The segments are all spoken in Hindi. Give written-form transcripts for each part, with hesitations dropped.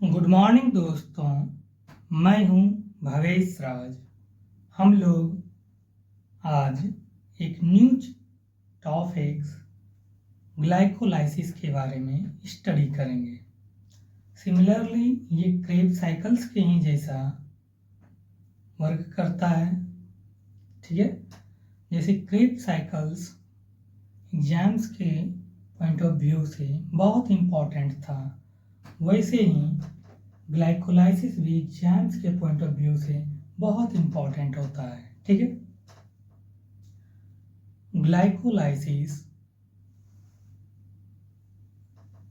गुड मॉर्निंग दोस्तों, मैं हूं भवेश राज। हम लोग आज एक न्यू टॉपिक्स ग्लाइकोलाइसिस के बारे में स्टडी करेंगे। सिमिलरली ये क्रेब्स साइकिल्स के ही जैसा वर्क करता है, ठीक है। जैसे क्रेब्स साइकिल्स एग्जाम्स के पॉइंट ऑफ व्यू से बहुत इम्पोर्टेंट था, वैसे ही ग्लाइकोलाइसिस भी एग्जाम्स के पॉइंट ऑफ व्यू से बहुत इम्पोर्टेंट होता है, ठीक है। ग्लाइकोलाइसिस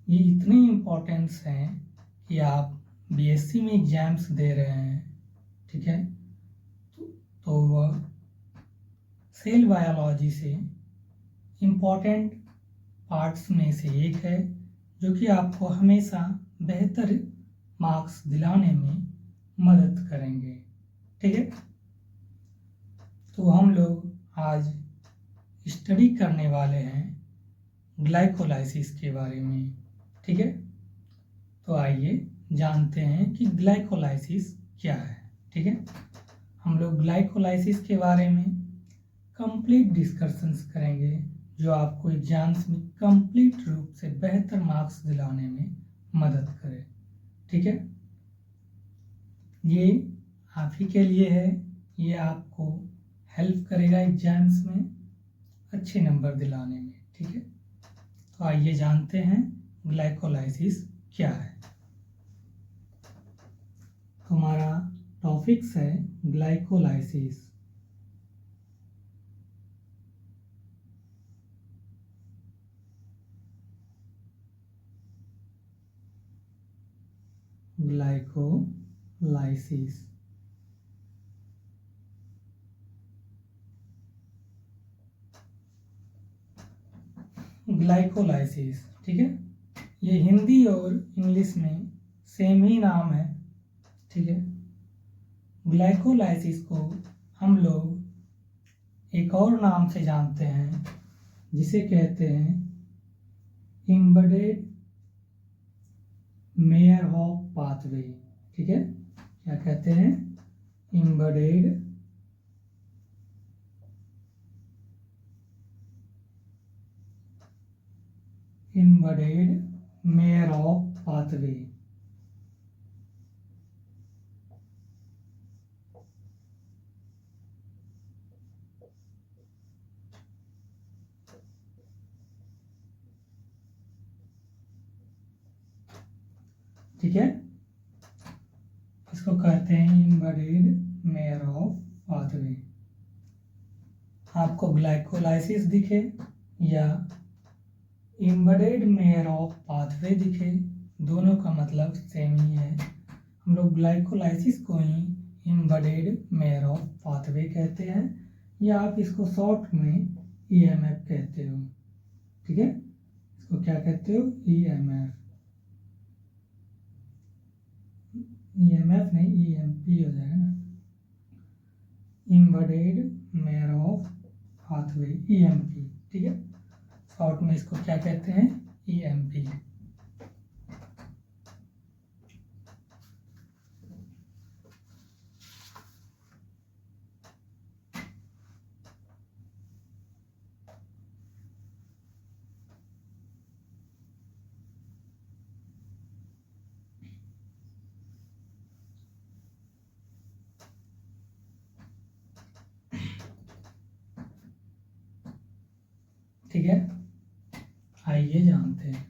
ये इतनी इम्पोर्टेंस है कि आप बीएससी में एग्जाम्स दे रहे हैं, ठीक है, तो वह सेल बायोलॉजी से इम्पोर्टेंट पार्ट्स में से एक है, जो कि आपको हमेशा बेहतर मार्क्स दिलाने में मदद करेंगे, ठीक है। तो हम लोग आज स्टडी करने वाले हैं ग्लाइकोलाइसिस के बारे में, ठीक है। तो आइए जानते हैं कि ग्लाइकोलाइसिस क्या है, ठीक है। हम लोग ग्लाइकोलाइसिस के बारे में कंप्लीट डिस्कशंस करेंगे, जो आपको एग्जाम्स में कंप्लीट रूप से बेहतर मार्क्स दिलाने में मदद करे, ठीक है। ये आप ही के लिए है, ये आपको हेल्प करेगा एग्जाम्स में अच्छे नंबर दिलाने में, ठीक है। तो आइए जानते हैं ग्लाइकोलाइसिस क्या है। हमारा टॉपिक्स है ग्लाइकोलाइसिस। ग्लाइकोलाइसिस ग्लाइकोलाइसिस, ठीक है। ये हिंदी और इंग्लिश में सेम ही नाम है, ठीक है। ग्लाइकोलाइसिस को हम लोग एक और नाम से जानते हैं, जिसे कहते हैं एम्बेडेड मेयरहॉफ पाथवे, ठीक है। क्या कहते हैं? एम्बेडेड मेयरहॉफ पाथवे, ठीक है। इसको कहते हैं एम्बेडेड मेयरहॉफ पाथवे। आपको ग्लाइकोलाइसिस दिखे या एम्बेडेड मेयरहॉफ पाथवे दिखे, दोनों का मतलब सेम ही है। हम लोग ग्लाइकोलाइसिस को ही एम्बेडेड मेयरहॉफ पाथवे कहते हैं, या आप इसको शॉर्ट में ईएमएफ कहते हो, ठीक है। इसको क्या कहते हो? ईएमएफ नहीं, ईएमपी हो जाएगा ना, एम्बेडेड मेयरहॉफ पाथवे, ईएमपी, ठीक है। शॉर्ट में इसको क्या कहते हैं? ईएमपी। ठीक है, आइए जानते हैं।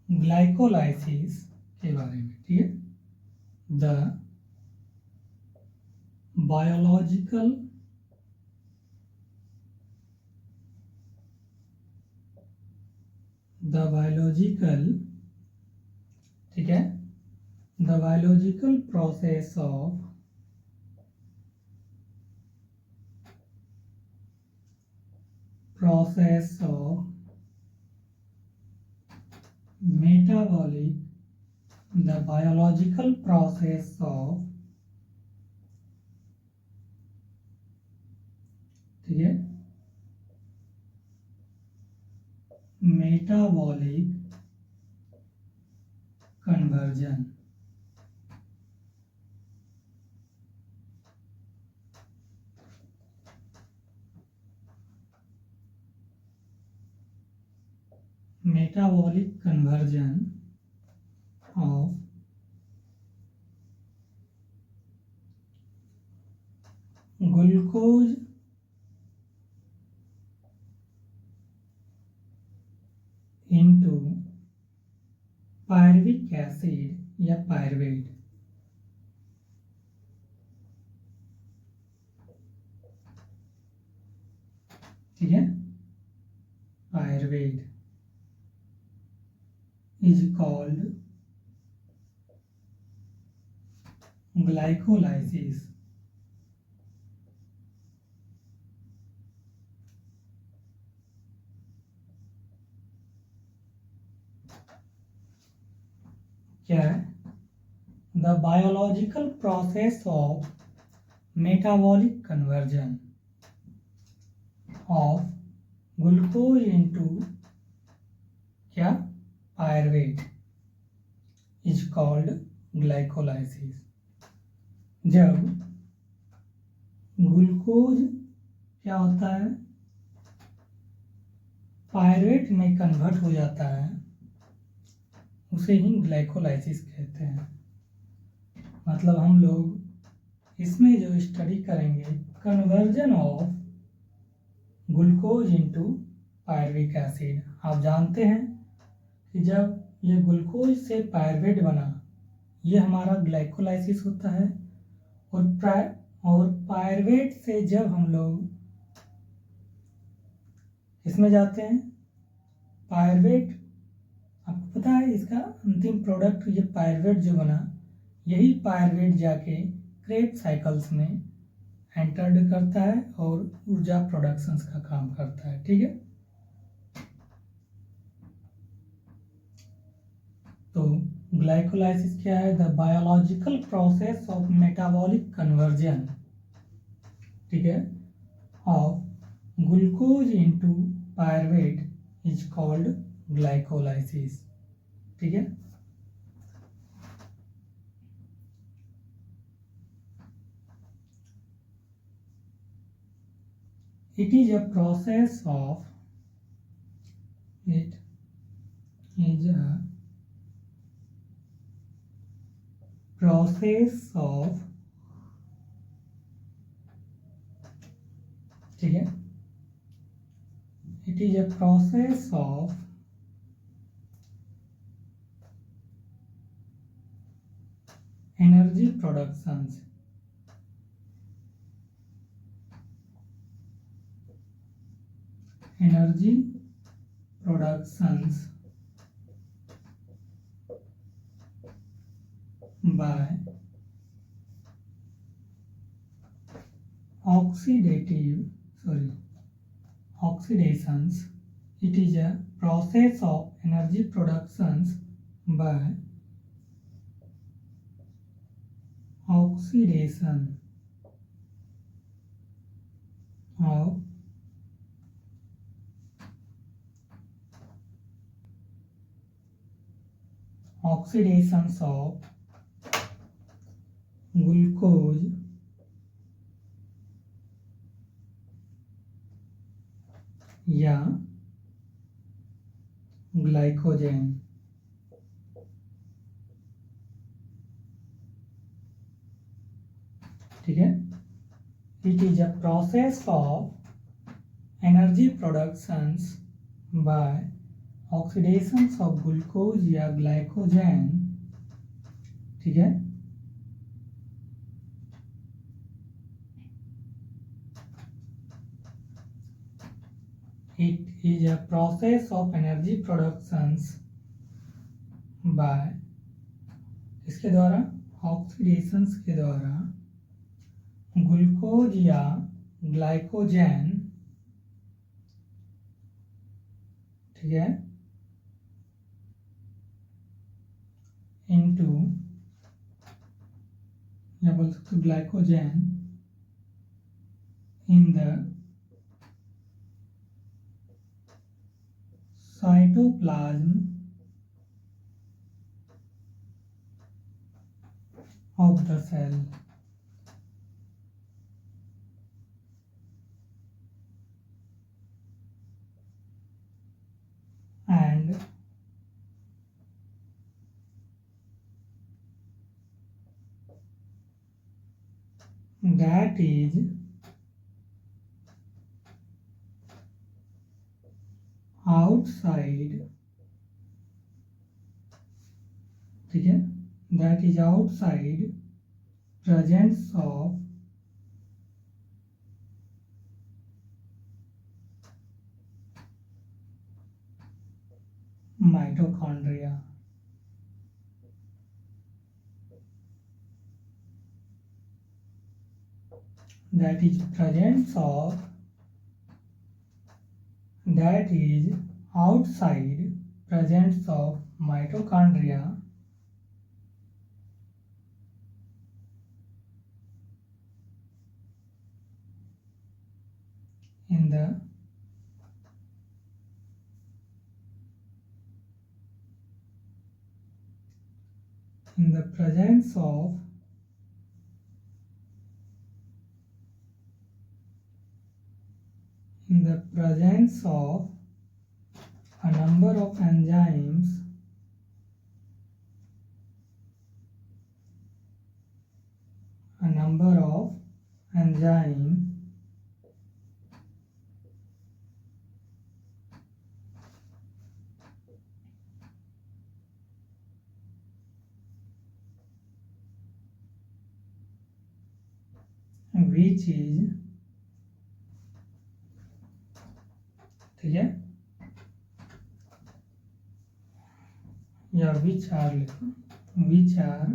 ग्लाइकोलाइसिस के बारे में, ठीक है। द बायोलॉजिकल ठीक है, the biological process of metabolic the biological process of, ठीक है, metabolic conversion. Metabolic conversion of glucose into pyruvic acid या पायरवेट। ठीक है, पायरवेट इज कॉल्ड ग्लाइकोलाइसिस। क्या है? The biological process of metabolic conversion of glucose into क्या पायरवेट इज कॉल्ड ग्लाइकोलाइसिस। जब ग्लूकोज क्या होता है, पायरवेट में कन्वर्ट हो जाता है, उसे ही ग्लाइकोलाइसिस कहते हैं। मतलब हम लोग इसमें जो स्टडी करेंगे conversion of glucose into pyruvic acid. आप जानते हैं कि जब ये ग्लूकोज से पायरवेट बना, ये हमारा ग्लाइकोलाइसिस होता है। और पायरवेट से जब हम लोग इसमें जाते हैं, पायरवेट आपको पता है इसका अंतिम प्रोडक्ट ये पायरवेट जो बना, यही पायरवेट जाके क्रेब्स साइकिल्स में एंटर्ड करता है और ऊर्जा प्रोडक्शंस का काम करता है। ठीक है, तो ग्लाइकोलाइसिस क्या है? The biological process of metabolic conversion, ठीक है, of glucose into pyruvate is called glycolysis. ठीक है, it is a process of ठीक है, it is a process of energy productions by oxidations. It is a process of energy productions by oxidation of glucose या ग्लाइकोजन। ठीक है, it is a process of energy productions by oxidations of glucose या ग्लाइकोजन। ठीक है, it is a process of energy productions by, इसके द्वारा ऑक्सीडेशंस के द्वारा ग्लूकोज या ग्लाइकोजन, ठीक है, इनटू या बोल सकते glycogen in the cytoplasm of the cell. And that is outside, ठीक है, that is outside presence of mitochondria. That is presence of, that is outside presence of mitochondria in the presence of a number of enzymes which is, ठीक है, या which are लिखो, which are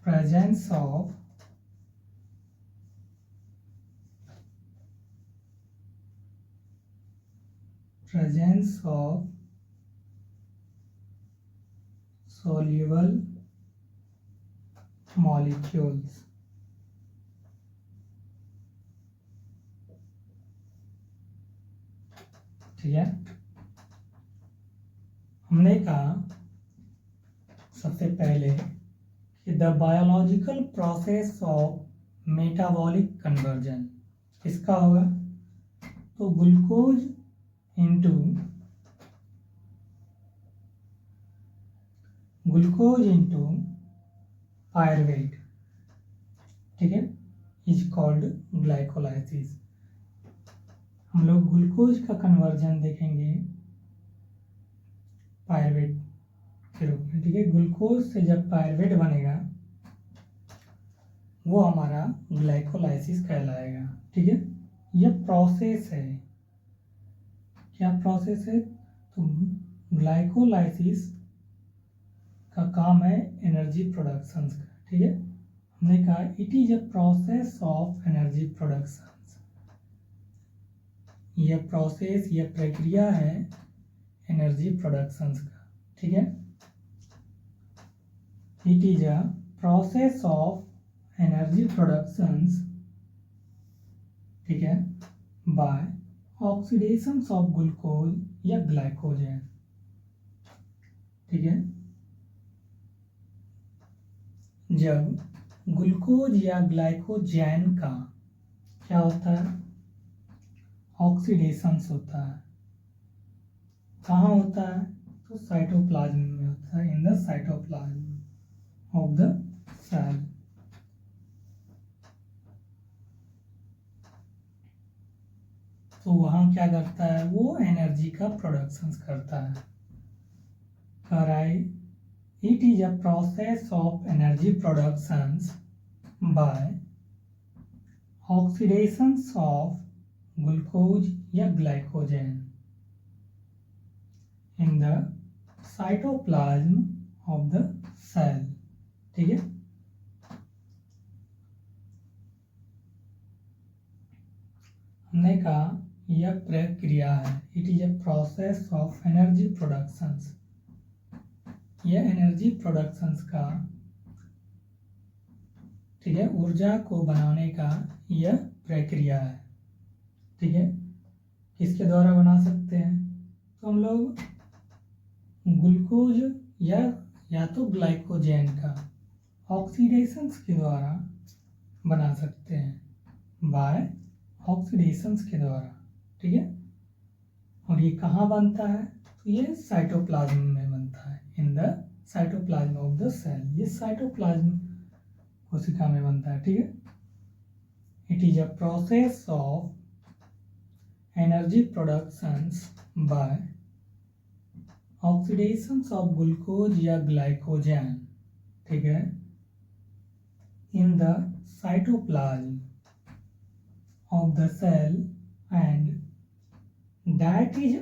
presence of soluble molecules. ठीक है, हमने कहा सबसे पहले कि the biological process of metabolic conversion किसका होगा, तो ग्लूकोज इंटू पायरुवेट, ठीक है, इज कॉल्ड ग्लाइकोलाइसिस। हम लोग ग्लूकोज का कन्वर्जन देखेंगे पायरुवेट के रूप में, ठीक है। ग्लूकोज से जब पायरुवेट बनेगा वो हमारा ग्लाइकोलाइसिस कहलाएगा, ठीक है। यह प्रोसेस है, क्या प्रोसेस है, तो ग्लाइकोलाइसिस का काम है एनर्जी प्रोडक्शन का, ठीक है। हमने कहा it is a process of energy production, यह प्रोसेस, यह प्रक्रिया है एनर्जी प्रोडक्शन का, ठीक है। It is a process of energy production, ठीक है, बाय ऑक्सीडेशन ऑफ ग्लूकोज या ग्लाइकोजन, ठीक है। जब ग्लूकोज या ग्लाइकोजन का क्या होता है, ऑक्सीडेशन होता है, कहाँ होता है, तो साइटोप्लाज्म में होता है, in the cytoplasm of the cell. तो वहाँ क्या करता है, वो एनर्जी का प्रोडक्शन करता है। It is a process of energy production by oxidation of glucose या glycogen in the cytoplasm of the cell, ठीक है। हमने कहा यह प्रक्रिया है, it is a process of energy production, यह एनर्जी प्रोडक्शन का, ठीक है, ऊर्जा को बनाने का यह प्रक्रिया है, ठीक है, किसके द्वारा बना सकते हैं? तो हम लोग ग्लूकोज या तो ग्लाइकोजेन का ऑक्सीडेशंस के द्वारा बना सकते हैं, बाय ऑक्सीडेशंस के द्वारा। ठीक है, और ये कहाँ बनता है? तो ये साइटोप्लाज्म में बनता है, in the cytoplasm of the cell. ये साइटोप्लाज्म कोशिका में बनता है। ठीक है, it is a process of energy productions by oxidations of glucose या ग्लाइकोजन। ठीक है, in the cytoplasm of the cell, and that is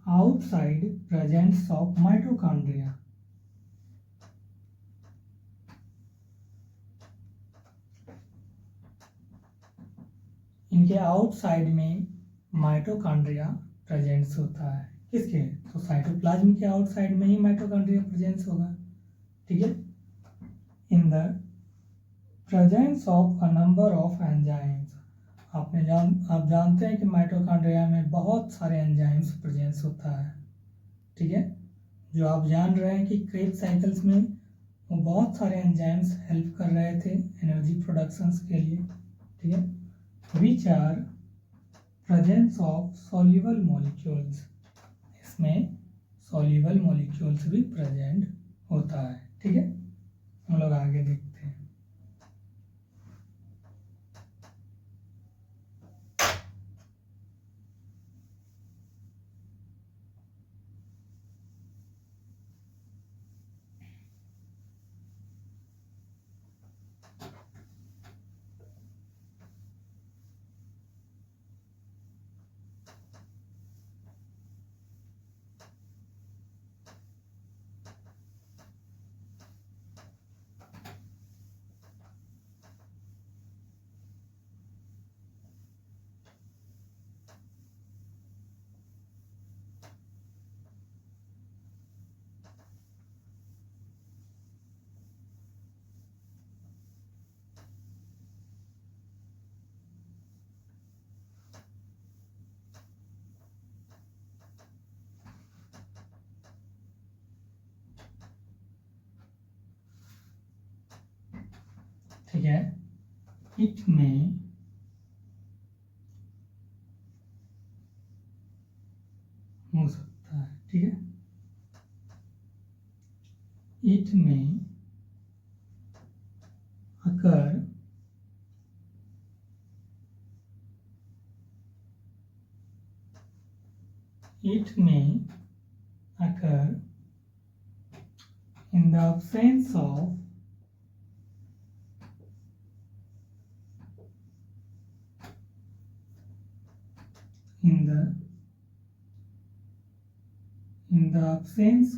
outside presence of mitochondria। इनके आउटसाइड में माइटोकॉन्ड्रिया प्रेजेंस होता है। किसके? तो साइटोप्लाज्म के आउटसाइड में ही माइटोकॉन्ड्रिया प्रेजेंस होगा। ठीक है, in the presence of a number of enzymes. आप जानते हैं कि माइटोकॉन्ड्रिया में बहुत सारे एंजाइम्स प्रेजेंस होता है। ठीक है, जो आप जान रहे हैं कि क्रेब्स साइकिल्स में वो बहुत सारे एंजाइम्स हेल्प कर रहे थे एनर्जी प्रोडक्शंस के लिए। ठीक है, which are presence of soluble molecules. इसमें सॉल्युबल मॉलिक्यूल्स भी प्रेजेंट होता है। ठीक है, हम लोग आगे देखते हैं। ठीक है, इट में हो सकता है। ठीक है, it may occur in the absence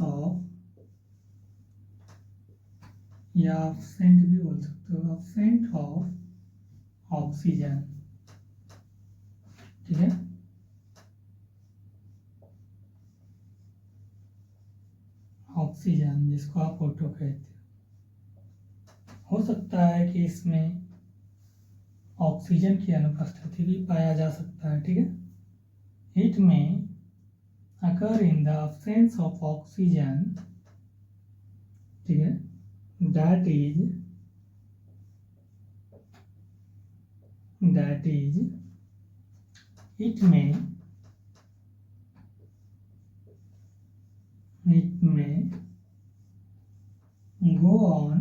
of या absent भी बोल सकते हो, absent of ऑक्सीजन। ठीक है, ऑक्सीजन जिसको आप O2 कहते हो सकता है कि इसमें ऑक्सीजन की अनुपस्थिति भी पाया जा सकता है। ठीक है, it may occur in the absence of oxygen. ठीक है, that is it may go on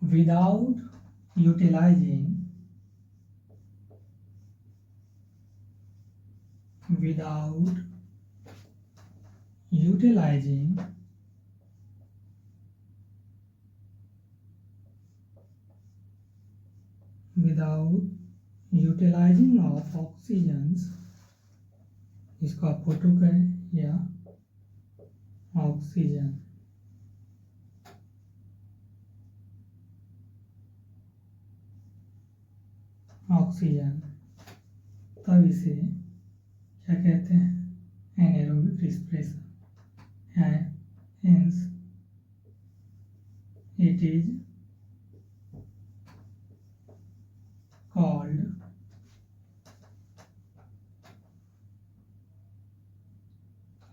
without utilizing of oxygens, इसको आप फोटो कहें या ऑक्सीजन। ऑक्सीजन, तब इसे क्या कहते हैं, एनारोबिक रिस्पिरेशन है। Hence it is called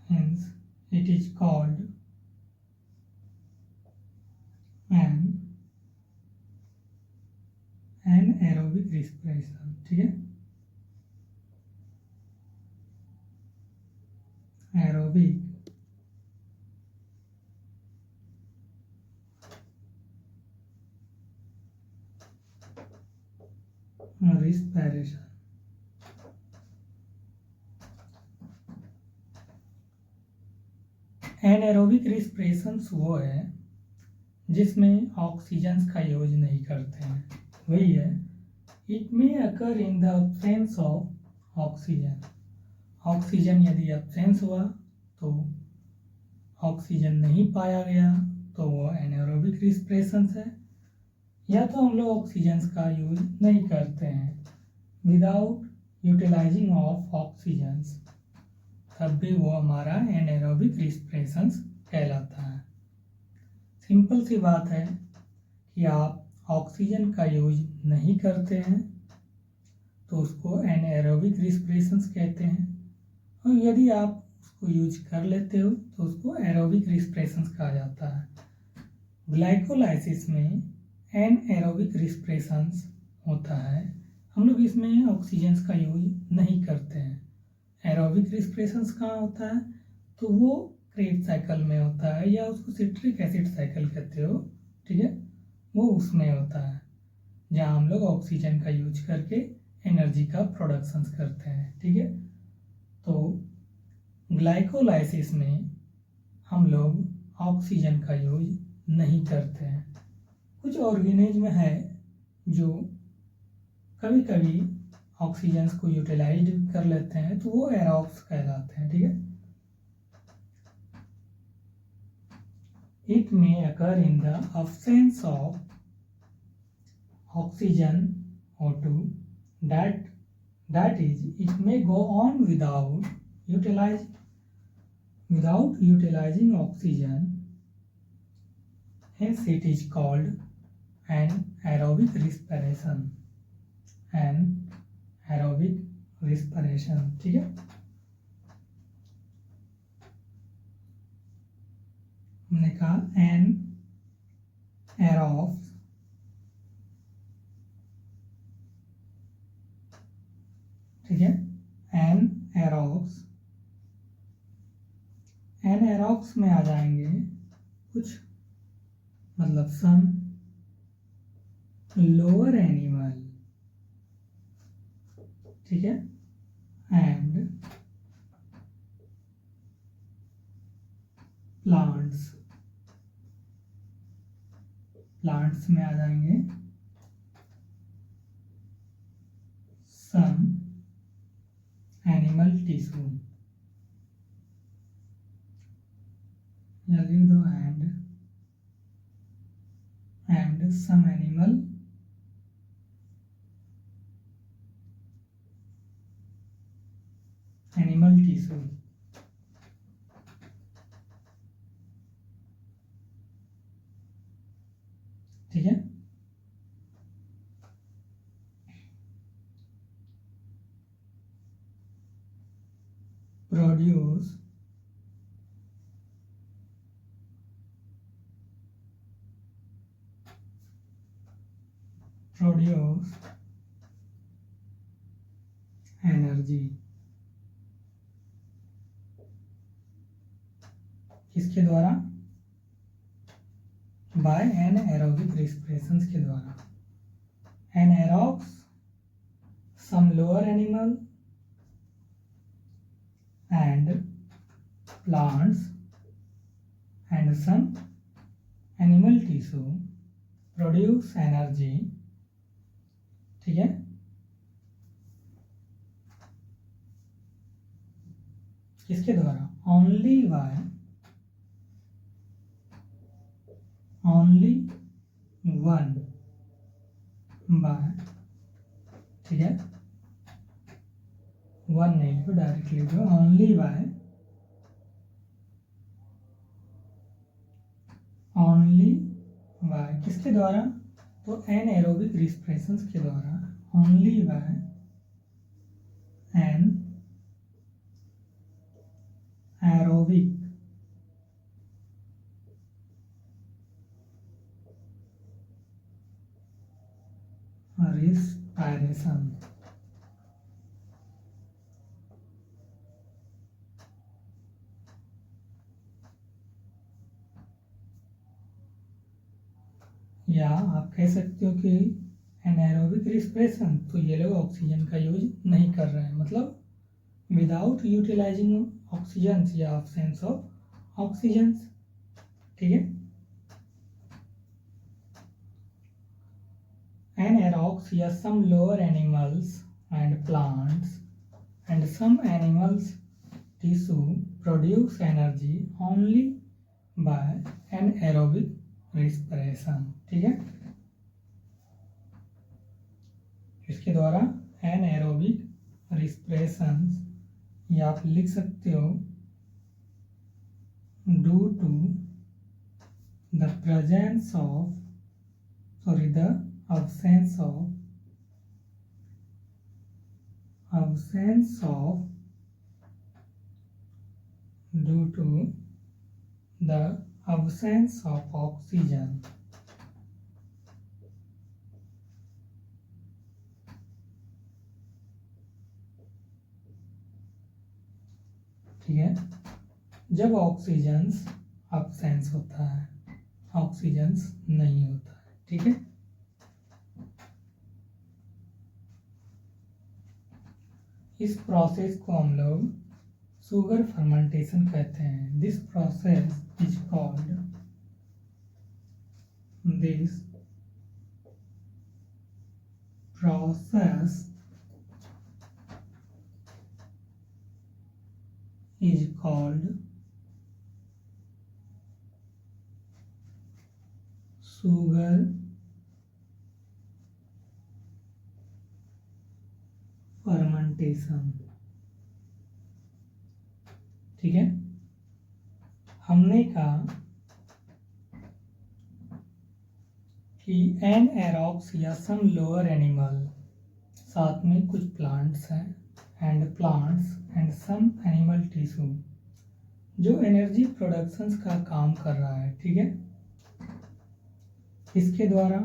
hence it is called an anaerobic respiration। ठीक है, एरोबिक रिस्पिरेशन। एनारोबिक रिस्पिरेशन वो है जिसमें ऑक्सीजन का यूज नहीं करते हैं, वही है। It may occur in the absence of oxygen. Oxygen यदि एब्सेंस हुआ तो ऑक्सीजन नहीं पाया गया तो वो एनारोबिक रिस्पिरेशन है। या तो हम लोग ऑक्सीजन का यूज नहीं करते हैं, विदाउट यूटिलाइजिंग ऑफ ऑक्सीजन, तब भी वो हमारा एनारोबिक रिस्पिरेशन कहलाता है। सिंपल सी बात है कि आप ऑक्सीजन का यूज नहीं करते हैं तो उसको एनारोबिक रिस्पिरेशन कहते हैं, और यदि आप उसको यूज कर लेते हो तो उसको एरोबिक रिस्पिरेशन कहा जाता है। ग्लाइकोलाइसिस में एनारोबिक रिस्पिरेशन होता है, हम लोग इसमें ऑक्सीजन का यूज नहीं करते हैं। एरोबिक रिस्पिरेशन कहाँ होता है, तो वो क्रेब्स साइकिल में होता है, या उसको सिट्रिक एसिड साइकिल कहते हो, ठीक है, वो उसमें होता है जहाँ हम लोग ऑक्सीजन का यूज करके एनर्जी का प्रोडक्शन करते हैं। ठीक है, तो ग्लाइकोलाइसिस में हम लोग ऑक्सीजन का यूज नहीं करते हैं। कुछ ऑर्गेनिज्म है जो कभी कभी ऑक्सीजन को यूटिलाइज कर लेते हैं, तो वो एरोब्स कहलाते हैं। ठीक है, it may occur in the absence of oxygen O2, that is it may go on without utilizing oxygen, hence it is called an aerobic respiration, an aerobic respiration। ठीक है, हमने कहा एन एरोब्स ठीक है, एन एरोब्स में आ जाएंगे कुछ, मतलब सम लोअर एनिमल, ठीक है, एंड प्लांट्स में आ जाएंगे सम एनिमल टिश्यू, या लिख दो एंड सम एनिमल टिश्यू। ठीक है, प्रोड्यूस एनर्जी, किसके द्वारा, बाय एनारोबिक रिस्पिरेशन के द्वारा। Anaerobes some lower animal and plants and some animal tissue produce energy। ठीक है, किसके द्वारा, only one by, ठीक है, वन नहीं लिखो, डायरेक्ट लिख दो, ओनली बाय किसके द्वारा, तो एनएरोबिक रिस्पिरेशंस के द्वारा, only by anaerobic respiration. या आप कह सकते हो कि एनाएरोबिक रिस्पिरेशन, तो ये लोग ऑक्सीजन का यूज नहीं कर रहे हैं, मतलब विदाउट यूटिलाइजिंग ऑक्सीजन या ऑब्सेंस ऑफ ऑक्सीजन। ठीक है, anaerobes या some lower animals and plants and some animals tissue produce energy only by anaerobic respiration। ठीक है, इसके द्वारा anaerobic respiration, या आप लिख सकते हो due to the presence of, the absence of due to the absence of oxygen। ठीक है, जब ऑक्सीजन्स absence होता है, ऑक्सीजन्स नहीं होता है। ठीक है, इस प्रोसेस को हम लोग शुगर फर्मेंटेशन कहते हैं। This process is called sugar fermentation. ठीक है, हमने कहा कि एनाएरोब्स या सम लोअर एनिमल, साथ में कुछ प्लांट्स हैं, एंड सम एनिमल टिश्यू, जो एनर्जी प्रोडक्शंस का काम कर रहा है। ठीक है, इसके द्वारा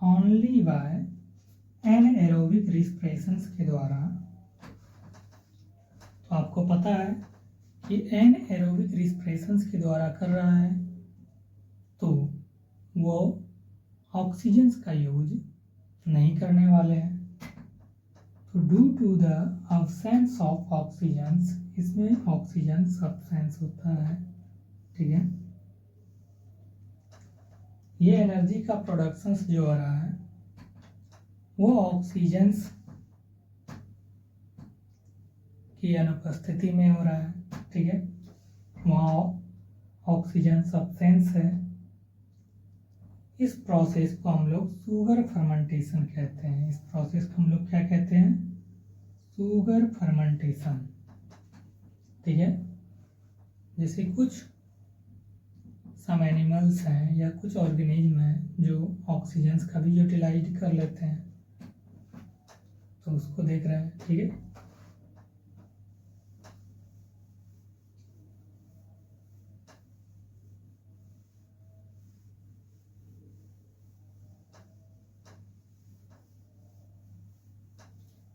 ओनली बाय एनाएरोबिक रिस्पिरेशंस के द्वारा। तो आपको पता है कि एनाएरोबिक रिस्पिरेशंस के द्वारा कर रहा है, तो वो ऑक्सीजन्स का यूज नहीं करने वाले हैं। तो due to the absence of oxygens, इसमें ऑक्सीजन अब्सेंस होता है। ठीक है, ये एनर्जी का प्रोडक्शंस जो हो रहा है वो ऑक्सीजन्स की अनुपस्थिति में हो रहा है। ठीक है, वहाँ ऑक्सीजन अब्सेंस है। इस प्रोसेस को हम लोग शुगर फर्मेंटेशन कहते हैं। इस प्रोसेस को हम लोग क्या कहते हैं, शुगर फर्मेंटेशन। ठीक है, जैसे कुछ सम एनिमल्स हैं या कुछ ऑर्गेनिज्म हैं जो ऑक्सीजन्स का भी यूटिलाइज कर लेते हैं, तो उसको देख रहे हैं। ठीक है,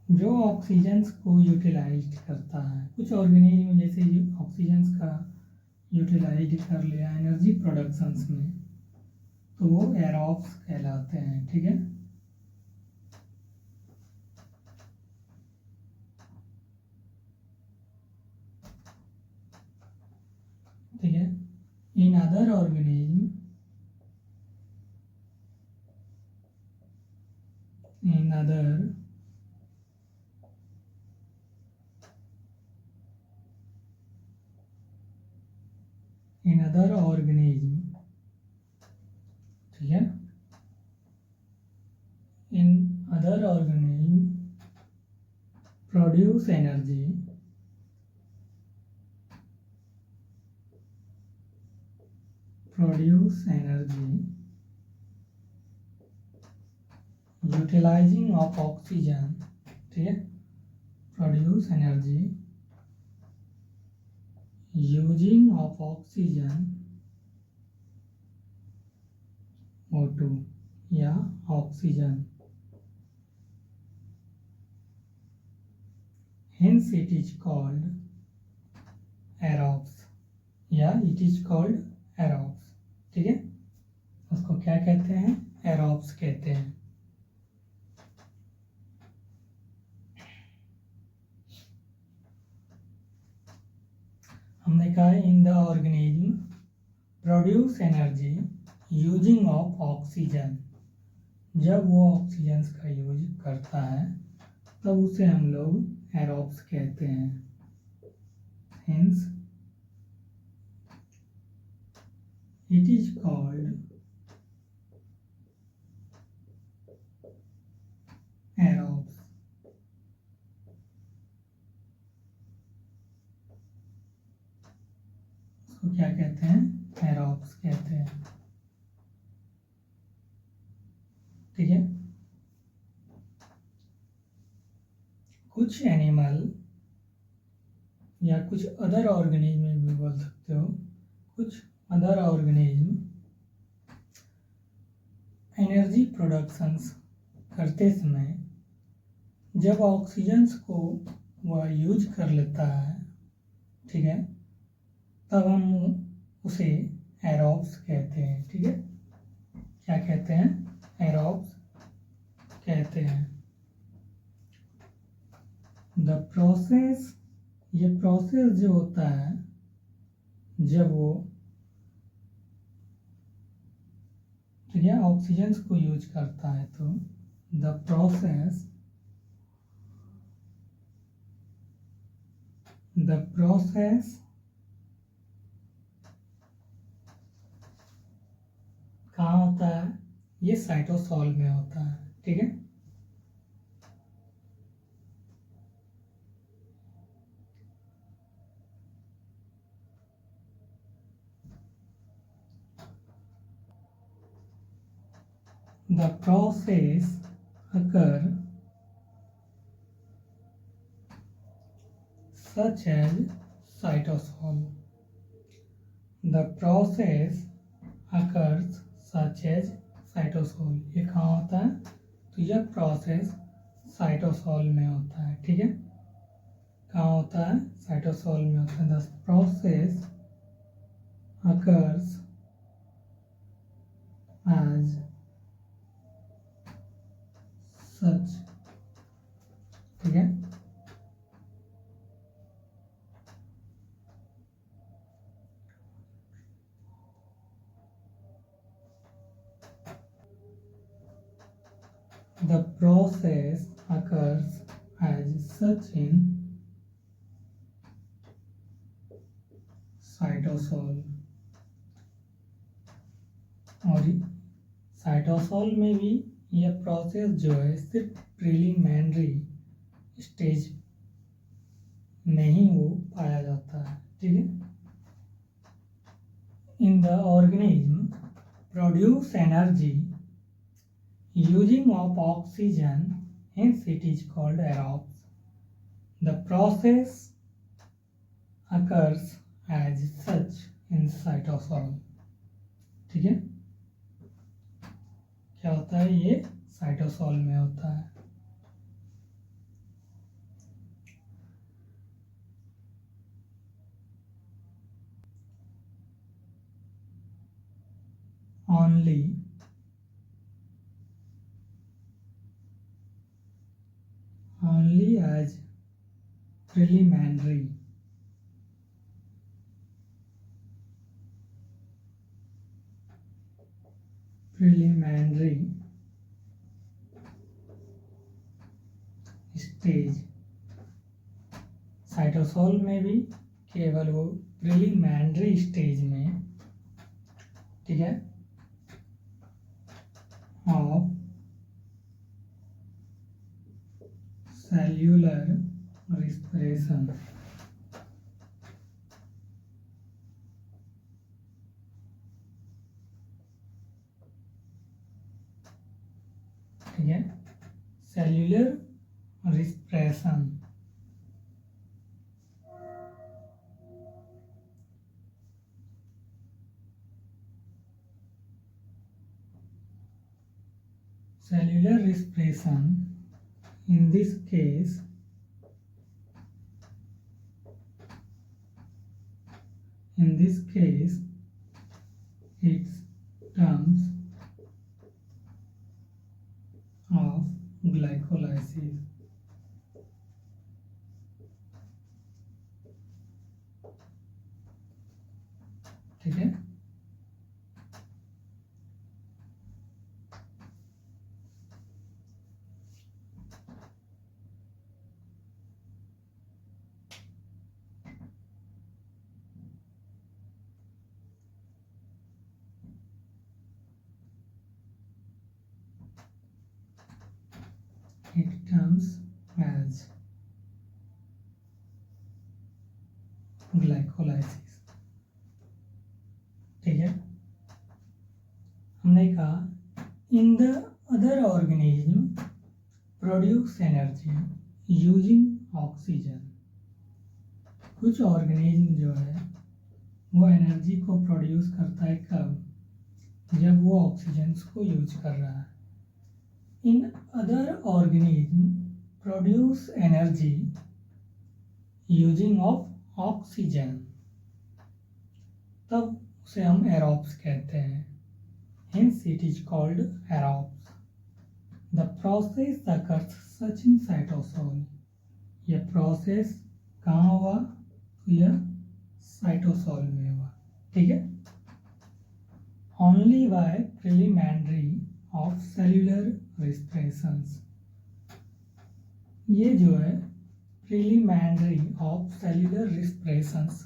जो ऑक्सीजन्स को यूटिलाइज करता है, कुछ ऑर्गेनिज्म जैसे ऑक्सीजन्स का यूटिलाइज कर लिया एनर्जी प्रोडक्शंस में, तो वो एरोब्स कहलाते हैं। ठीक है, ठीक है, in other organism, in other organism, ठीक है, in other organism produce energy utilising of oxygen, ठीक है, produce energy using of oxygen O2 या oxygen, hence it is called aerobes या it is called aerobes, ठीक है, उसको क्या कहते हैं, एरोब्स कहते हैं। हमने कहा in the organism produce energy using of oxygen, जब वो ऑक्सीजन का यूज करता है तब उसे हम लोग एरोब्स कहते हैं। Hence it is called aerobes. उसको क्या कहते हैं, एरोब्स कहते हैं, ठीक है। कुछ एनिमल या कुछ अदर ऑर्गेनिज्म भी बोल सकते हो, कुछ अदर ऑर्गेनिज्म एनर्जी प्रोडक्शंस करते समय जब ऑक्सीजन्स को वह यूज कर लेता है, ठीक है, तब हम उसे एरोब्स कहते हैं, ठीक है। क्या कहते हैं, एरोब्स कहते हैं। द प्रोसेस, ये प्रोसेस जो होता है जब वो, ठीक है, ऑक्सीजन्स को यूज करता है, तो द प्रोसेस कहाँ होता है, ये साइटोसॉल में होता है, ठीक है। The process occur such as cytosol. The process occurs such as cytosol. ये कहाँ होता है, तो यह प्रोसेस साइटोसॉल में होता है, ठीक है। कहाँ होता है, साइटोसॉल में होता है। The process occurs as such, ठीक है। The process occurs as such in cytosol, और साइटोसॉल में भी यह प्रोसेस जो है सिर्फ प्रीलिमिनरी स्टेज में ही वो पाया जाता है, ठीक है। In the organism produce energy using of oxygen, hence it is called aerobes. The process occurs as such in cytosol, ठीक है। क्या होता है, ये साइटोसॉल में होता है। only as preliminary stage, cytosol में भी केवल वो प्रीलिमिनरी स्टेज में, ठीक है, ऑफ सेल्यूलर respiration. ठीक है, cellular respiration. Cellular respiration, in this case, it's terms of glycolysis. ठीक है, it comes as glycolysis. ठीक है, हमने कहा in the other organism produce energy using oxygen. कुछ ऑर्गेनिज्म जो है वो एनर्जी को प्रोड्यूस करता है कब? जब वो ऑक्सीजन को यूज कर रहा है. In other organism produce energy using of oxygen, तब उसे हम एरोब्स कहते हैं. Hence it is called aerobes. The process occurs such in cytosol. यह प्रोसेस कहाँ हुआ? तो यह साइटोसॉल में हुआ. ठीक है, only by preliminary of cellular respirations. ये जो है preliminary of cellular respirations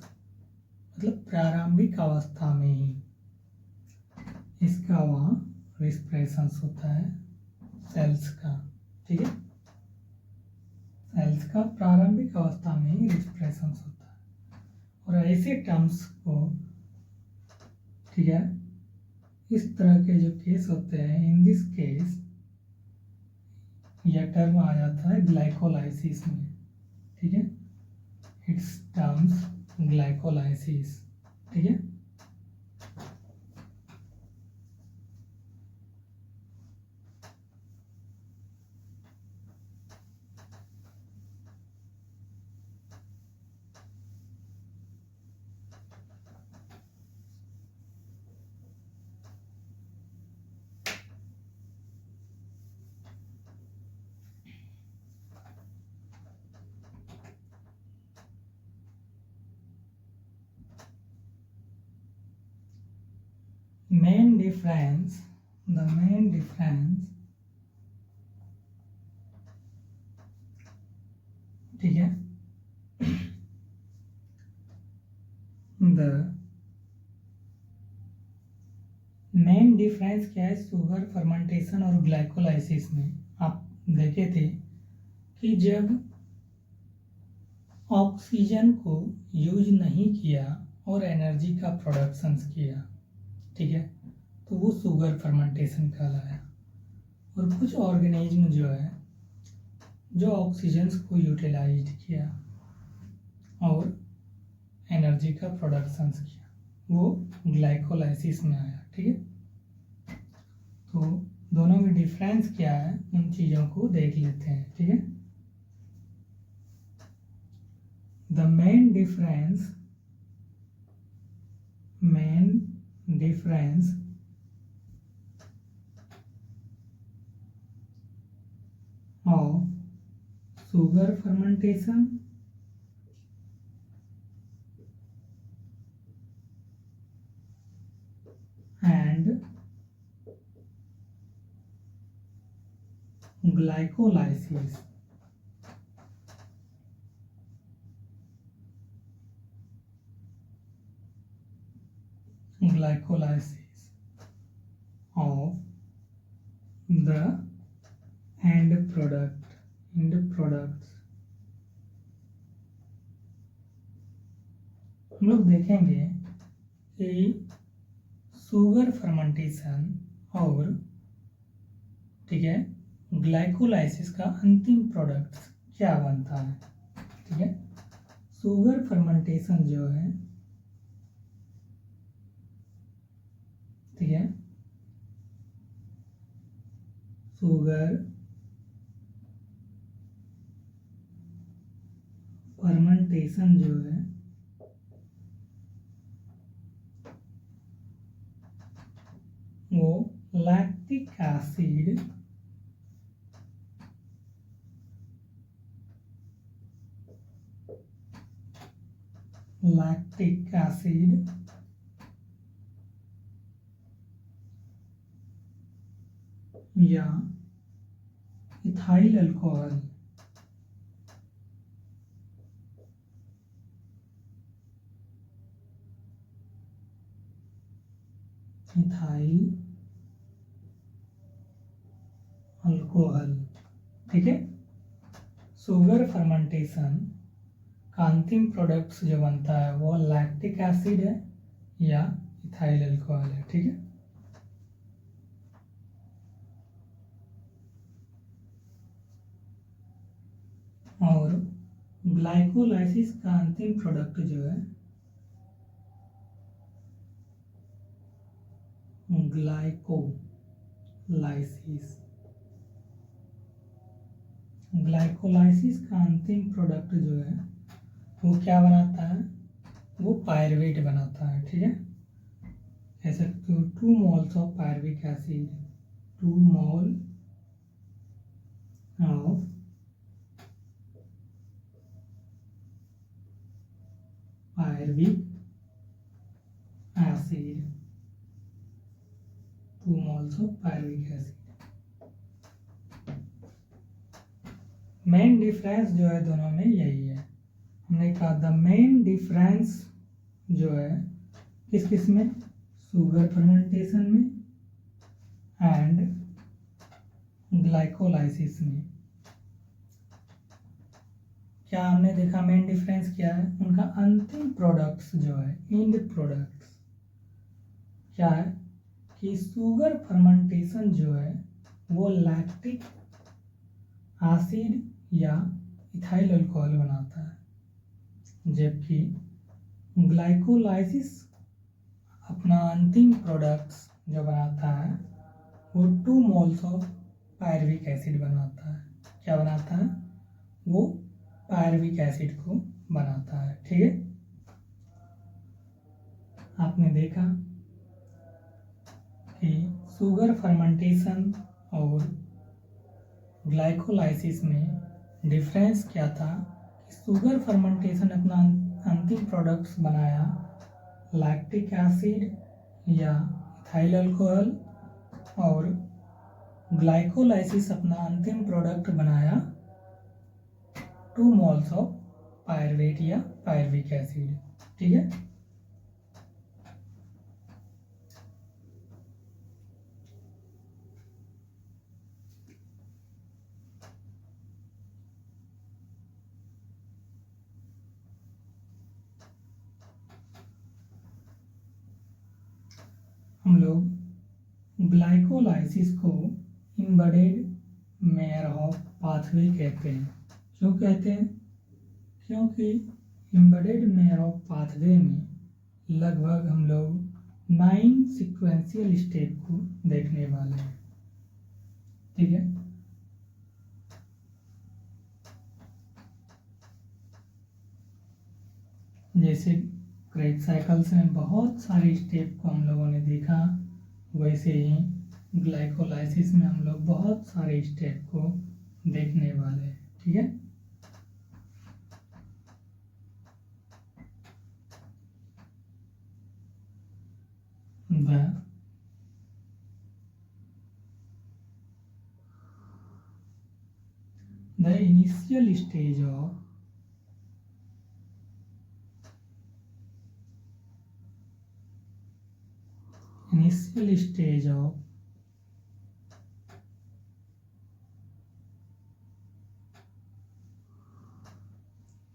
मतलब प्रारंभिक अवस्था में ही इसका वहाँ रिस्पिरेशंस होता है सेल्स का. ठीक है, सेल्स का प्रारंभिक अवस्था में ही रिस्पिरेशंस होता है. और ऐसे टर्म्स को, ठीक है, इस तरह के जो केस होते हैं, इन दिस केस यह टर्म आ जाता है ग्लाइकोलाइसिस में. ठीक है, इट्स टर्म्स ग्लाइकोलाइसिस. ठीक है, the main difference ठीक है, द मेन डिफरेंस क्या है शुगर फर्मेंटेशन और ग्लाइकोलाइसिस में? आप देखे थे कि जब ऑक्सीजन को यूज नहीं किया और एनर्जी का प्रोडक्शन किया, ठीक है, तो वो शुगर फर्मेंटेशन कहलाया. और कुछ ऑर्गेनिज्म जो है जो ऑक्सीजन को यूटिलाइज किया और एनर्जी का प्रोडक्शन किया, वो ग्लाइकोलाइसिस में आया. ठीक है, तो दोनों में डिफरेंस क्या है उन चीज़ों को देख लेते हैं. ठीक है, the main difference of sugar fermentation and glycolysis. Glycolysis of the end products हम लोग देखेंगे कि शुगर फर्मेंटेशन और ठीक है ग्लाइकोलाइसिस का अंतिम प्रोडक्ट क्या बनता है। ठीक है, शुगर फर्मेंटेशन जो है, ठीक है, शुगर फर्मेंटेशन जो है वो लैक्टिक एसिड या इथाइल अल्कोहल ठीक है, शुगर फर्मेंटेशन का अंतिम प्रोडक्ट्स जो बनता है वो लैक्टिक एसिड है या इथाइल अल्कोहल है। ठीक है, और ग्लाइकोलाइसिस का अंतिम प्रोडक्ट जो है ग्लाइकोलाइसिस का अंतिम प्रोडक्ट जो है वो क्या बनाता है, वो पायरवेट बनाता है। ठीक है, ऐसे 2 moles of pyruvic acid, 2 mole of pyruvic acid, 2 moles of pyruvic acid. Main difference जो है दोनों में यही है। हमने कहा द मेन डिफरेंस जो है किस किस में, शुगर फर्मेंटेशन में एंड ग्लाइकोलाइसिस में। क्या हमने देखा मेन डिफरेंस क्या है, उनका अंतिम प्रोडक्ट्स जो है, एंड प्रोडक्ट्स क्या है कि शुगर फर्मेंटेशन जो है वो लैक्टिक एसिड या इथाइल अल्कोहल बनाता है, जबकि ग्लाइकोलाइसिस अपना अंतिम प्रोडक्ट्स जो बनाता है वो 2 moles ऑफ पायरविक एसिड बनाता है। क्या बनाता है, वो पायरविक एसिड को बनाता है। ठीक है, आपने देखा कि शुगर फर्मेंटेशन और ग्लाइकोलाइसिस में डिफरेंस क्या था कि शुगर फर्मेंटेशन अपना अंतिम प्रोडक्ट्स बनाया लैक्टिक एसिड या इथाइल अल्कोहल, और ग्लाइकोलाइसिस अपना अंतिम प्रोडक्ट बनाया 2 moles ऑफ पायरवेट या पायरविक एसिड। ठीक है, हम लोग ग्लाइकोलाइसिस को एम्बेडेड मेयर ऑफ पाथवे कहते हैं। क्यों कहते हैं, क्योंकि एम्बेडेड मेयर ऑफ पाथवे में लगभग हम लोग 9 सीक्वेंशियल स्टेप को देखने वाले हैं। ठीक है, जैसे क्रेब साइकिल्स में बहुत सारे स्टेप को हम लोगों ने देखा, वैसे ही ग्लाइकोलाइसिस में हम लोग बहुत सारे स्टेप को देखने वाले हैं। ठीक है, the initial stage of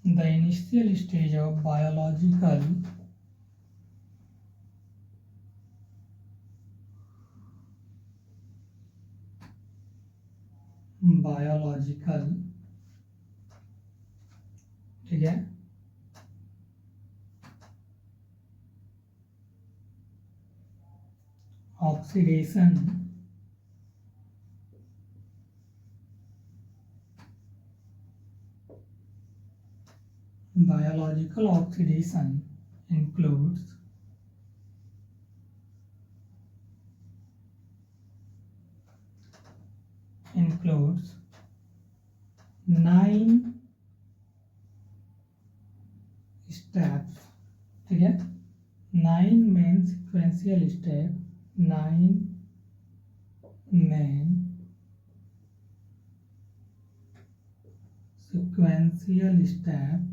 the initial stage of biological biological, ठीक है, oxidation, biological oxidation includes includes 9 steps, ठीक है, 9 main sequential step, 9 main sequential step,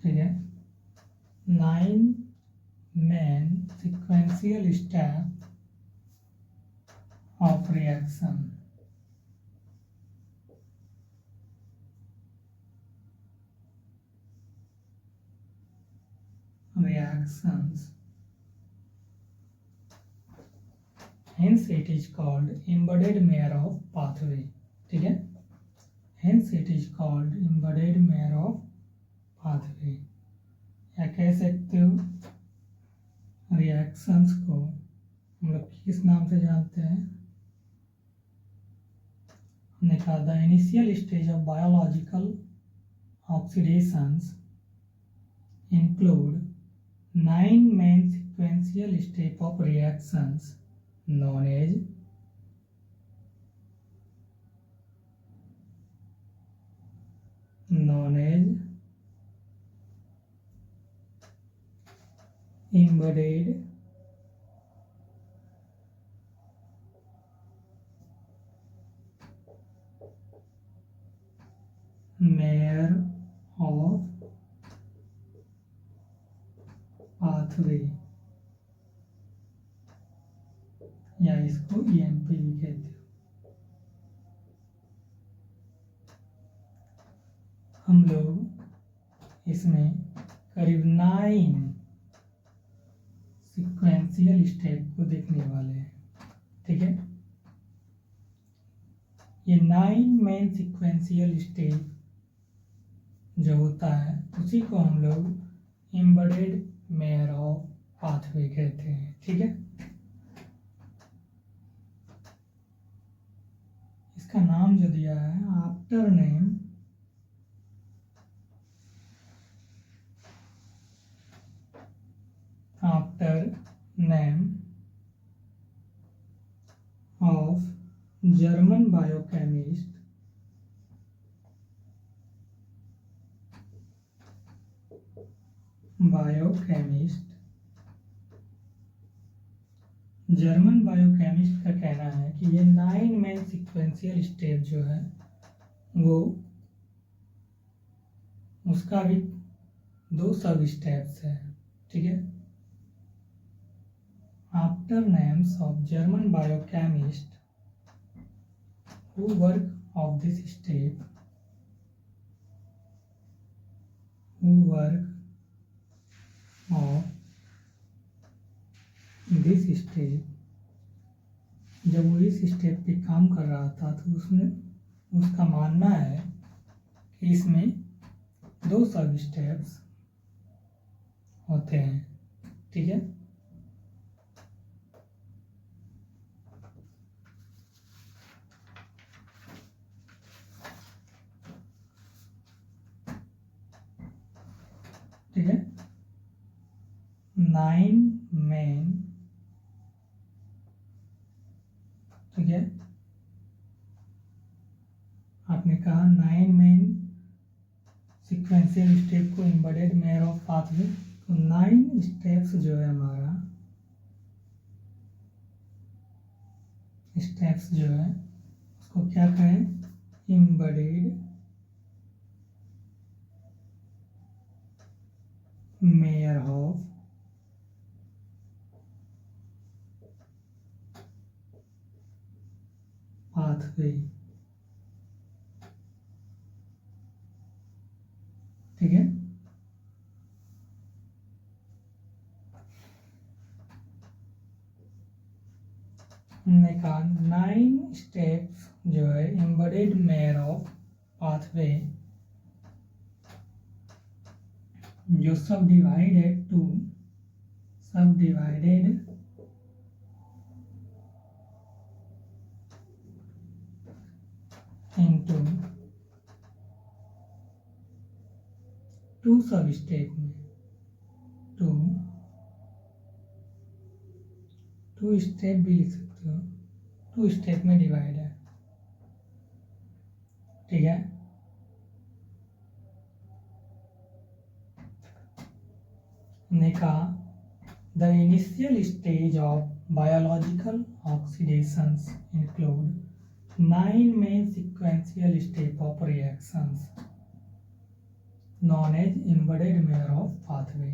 ठीक है, 9 main sequential step of reactions, hence it is called embedded Markov pathway, ठीक है, hence it is called embedded Markov pathway, या कह सकते हो रिएक्शंस को हम लोग किस नाम से जानते हैं, हमने कहा the initial stage of biological oxidations include 9 main sequential step of reactions known as embedded Markov pathway, या इसको EMP भी कहते हो। हम लोग इसमें करीब 9 सिक्वेंशियल स्टेप को देखने वाले हैं, ठीक है, ये 9 मेन सिक्वेंशियल स्टेप जो होता है उसी को हम लोग एम्बेडेड Markov पाथवे कहते हैं, ठीक है, इसका नाम जो दिया है after name of German biochemist German biochemist का कहना है कि ये 9 मेन सिक्वेंशियल स्टेप जो है वो उसका भी 2 सब स्टेप्स है, ठीक है, after names of German biochemist who work of this step जब वो इस स्टेप पे काम कर रहा था तो उसका मानना है कि इसमें 2 सब स्टेप्स होते हैं, ठीक है, ठीक है, 9 मेन, ठीक है, आपने कहा 9 मेन सिक्वेंशियल स्टेप को एम्बेडेड Markov पाथवे, तो 9 स्टेप्स जो है हमारा स्टेप्स जो है उसको क्या कहें, एम्बेडेड Markov पाथवे, ठीक है, हमने कहा 9 स्टेप्स जो है एम्बेडेड मेयर ऑफ पाथवे जो सब डिवाइडेड into 2 सब स्टेप में टू स्टेप भी लिख सकते हो, 2 स्टेप में डिवाइड है, ठीक है। हमने कहा the initial stage of biological oxidations include 9 main sequential step of reactions known as embedded mirror of pathway।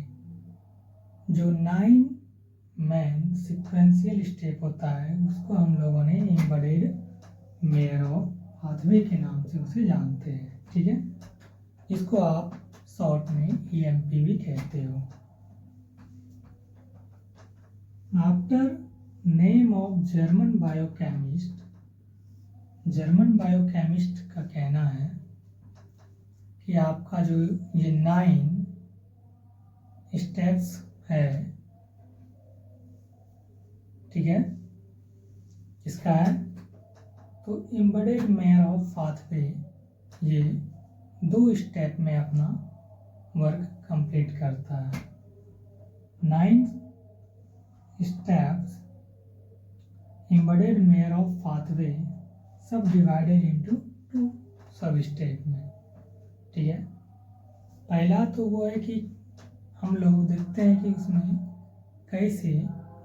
जो 9 main sequential step होता है उसको हम लोगों ने embedded mirror of pathway के नाम से उसे जानते हैं, ठीक है। इसको आप शॉर्ट में EMP भी कहते हो। After name of German biochemist का कहना है कि आपका जो ये 9 स्टेप्स है, ठीक है, इसका है तो एम्बेडेड मेयर ऑफ पाथवे ये 2 स्टेप में अपना वर्क कंप्लीट करता है। 9 steps embedded mayor of pathway सब डिवाइडेड इनटू 2 सब स्टेप में, ठीक है। पहला तो वो है कि हम लोग देखते हैं कि उसमें कैसे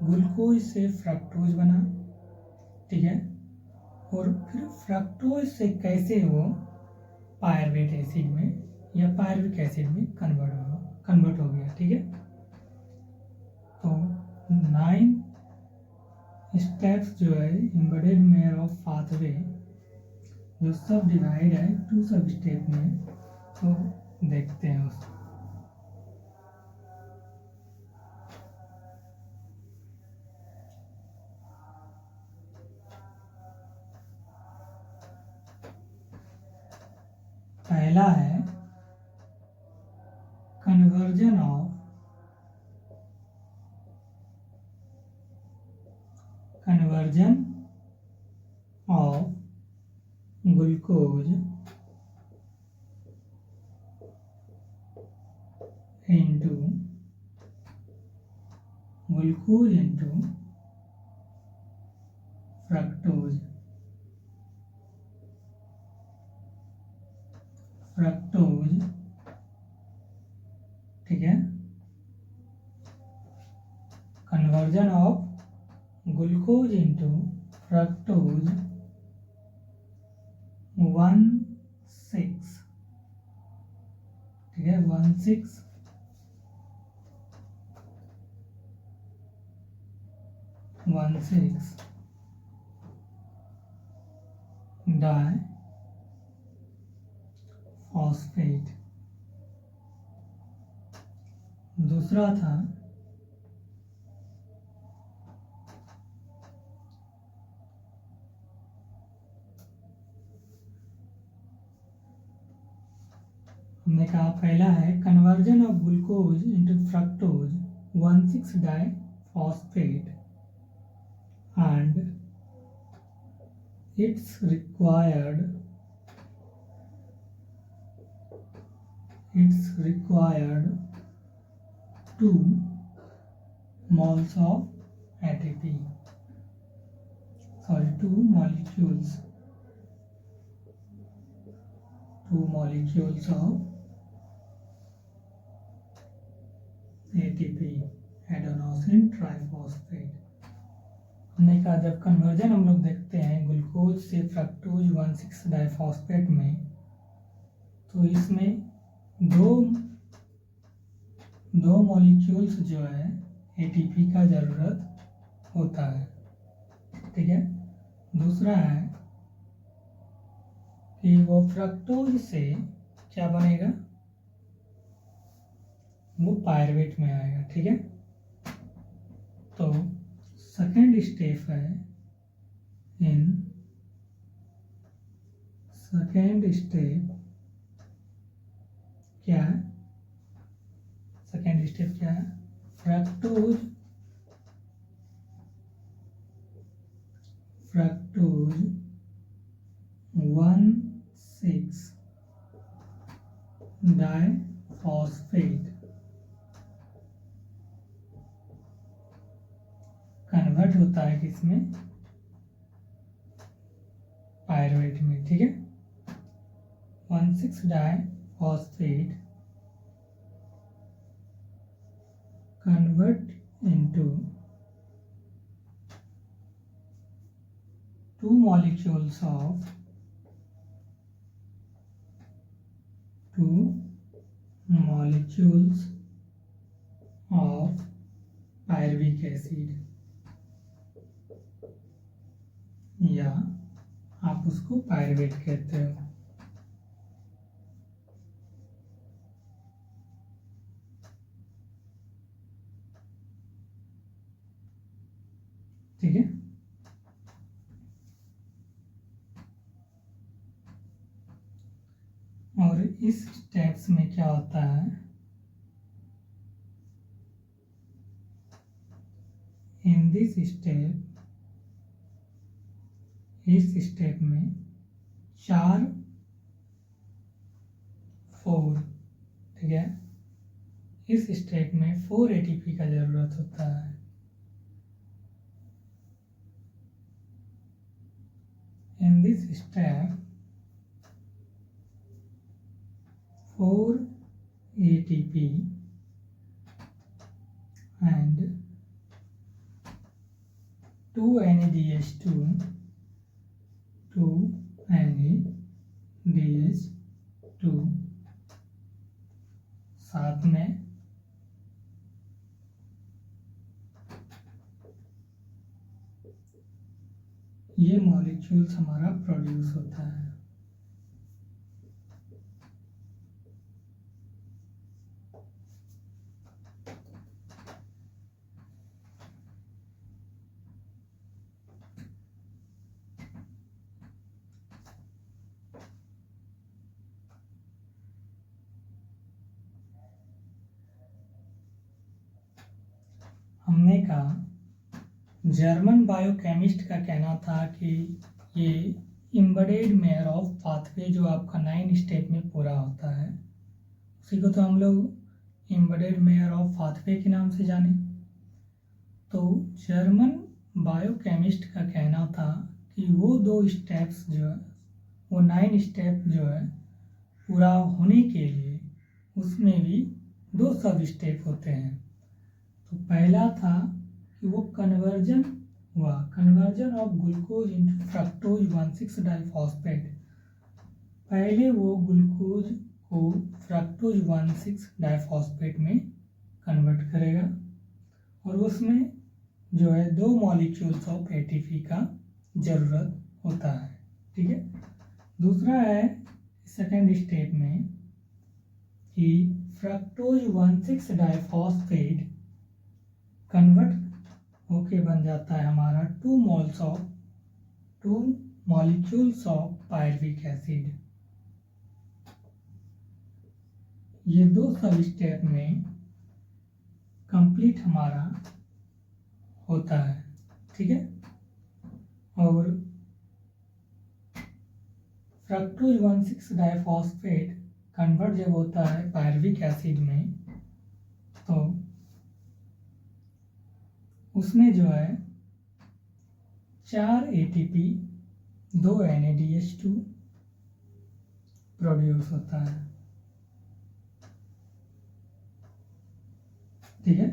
ग्लूकोज से फ्रक्टोज बना, ठीक है, और फिर फ्रक्टोज से कैसे वो पायरवेट एसिड में या पायरविक एसिड में कन्वर्ट हो गया, ठीक है। तो 9 स्टेप्स जो है एम्बेडेड मेयर ऑफ पाथवे जो सब डिवाइड है 2 सब स्टेप में, तो देखते हैं उसको। पहला है conversion of glucose into fructose, ठीक है। Conversion of glucose into fructose 1,6, ठीक है, 1,6 डाइफॉस्फेट। दूसरा था हमने कहा पहला है conversion of glucose into fructose 1,6 diphosphate and it's required 2 moles of ATP, sorry 2 molecules of ATP, adenosine triphosphate. हमने कहा जब कन्वर्जन हम लोग देखते हैं ग्लूकोज से फ्रक्टोज 1,6 डाइफॉस्फेट में, तो इसमें दो मॉलिक्यूल्स जो है एटीपी का ज़रूरत होता है, ठीक है। दूसरा है कि वो फ्रक्टोज से क्या बनेगा, वो पायरवेट में आएगा, ठीक है। तो सेकेंड स्टेप है इन सेकेंड स्टेप क्या है, सेकेंड स्टेप क्या है, फ्रक्टोज 1,6 डाइफॉस्फेट कन्वर्ट होता है किसमें, पायरुवेट में, ठीक है। 1,6 diphosphate convert into 2 molecules of pyruvic acid, या आप उसको पायरुवेट कहते हो। ठीक है, और इस स्टेप्स में क्या होता है, इन दिस स्टेप, इस स्टेप में 4 4, ठीक है, इस स्टेप में 4 ATP का जरूरत होता है। In this step 4 ATP and 2 NADH2 साथ में ये मॉलिक्यूल्स हमारा प्रोड्यूस होता है। हमने कहा जर्मन बायोकेमिस्ट का कहना था कि ये एम्बेडेड मेयर ऑफ पाथवे जो आपका 9 स्टेप में पूरा होता है, उसी को तो हम लोग एम्बेडेड मेयर ऑफ पाथवे के नाम से जाने। तो जर्मन बायोकेमिस्ट का कहना था कि वो 2 स्टेप्स जो है, वो 9 स्टेप जो है पूरा होने के लिए उसमें भी 2 सब स्टेप होते हैं। तो पहला था कि वो कन्वर्जन हुआ, conversion of glucose into fructose 1,6 diphosphate. पहले वो ग्लूकोज को फ्रक्टोज 1,6 डाइफॉस्फेट में कन्वर्ट करेगा और उसमें जो है 2 मॉलिक्यूल्स ऑफ एटीपी का ज़रूरत होता है। ठीक है, दूसरा है सेकेंड स्टेप में कि फ्रक्टोज 1,6 डाइफॉस्फेट कन्वर्ट होके बन जाता है हमारा 2 मॉलिक्यूल्स ऑफ पायरुविक एसिड। ये 2 सब स्टेप में कंप्लीट हमारा होता है। ठीक है, और फ्रक्टोज 1,6 डाइफॉस्फेट कन्वर्ट जब होता है पायरुविक एसिड में, तो उसमें जो है 4 ATP 2 NADH2 प्रोड्यूस होता है। ठीक है,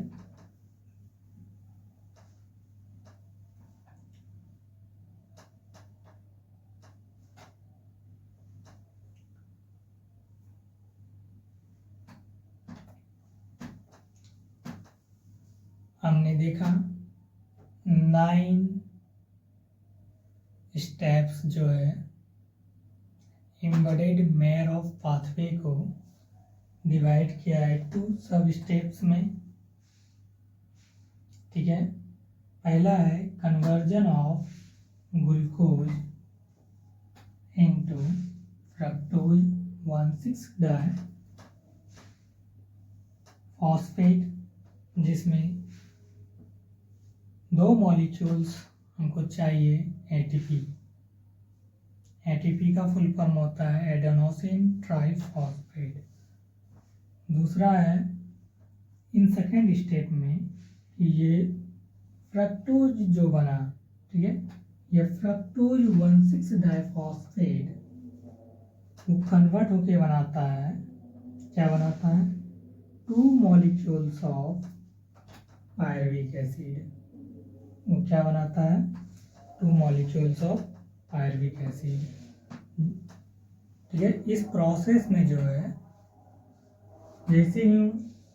हमने देखा 9 स्टेप्स जो है एम्बेडेड मेयर ऑफ पाथवे को डिवाइड किया है 2 सब स्टेप्स में। ठीक है, पहला है conversion of glucose into fructose 1,6-डाइफॉस्फेट, जिसमें दो मॉलिक्यूल्स हमको चाहिए एटीपी। एटीपी का फुल फॉर्म होता है एडेनोसिन ट्राइफॉस्फेट। दूसरा है इन सेकेंड स्टेप में कि ये फ्रक्टोज जो बना, ठीक है, ये फ्रक्टोज 1,6-डाइफॉस्फेट वो कन्वर्ट होके बनाता है, क्या बनाता है, 2 मॉलिक्यूल्स ऑफ पायरुविक एसिड। वो क्या बनाता है, 2 मॉलिक्यूल्स ऑफ पायरुविक एसिड। ठीक है, इस प्रोसेस में जो है जैसे ही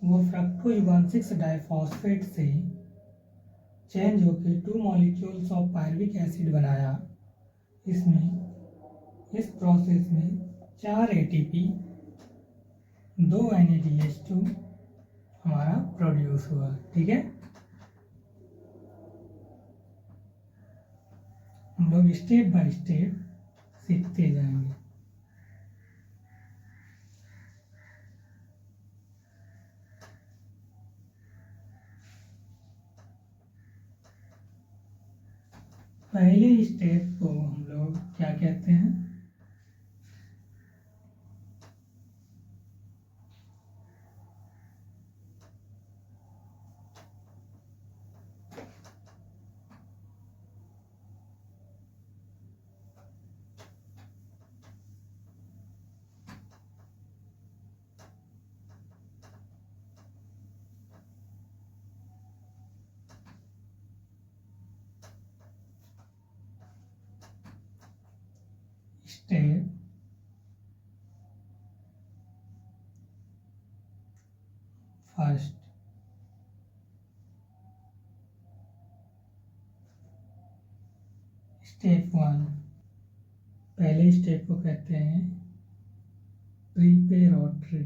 वो फ्रक्टोज 1,6-डाइफॉस्फेट से चेंज होकर 2 मॉलिक्यूल्स ऑफ पायरुविक एसिड बनाया, इसमें इस प्रोसेस में 4 एटीपी 2 NADH2 हमारा प्रोड्यूस हुआ। ठीक है, हम लोग स्टेप बाय स्टेप सीखते जाएंगे। पहले स्टेप को हम लोग क्या कहते हैं, स्टेप फर्स्ट। स्टेप 1, पहले स्टेप को कहते हैं प्रीपेरोटरी।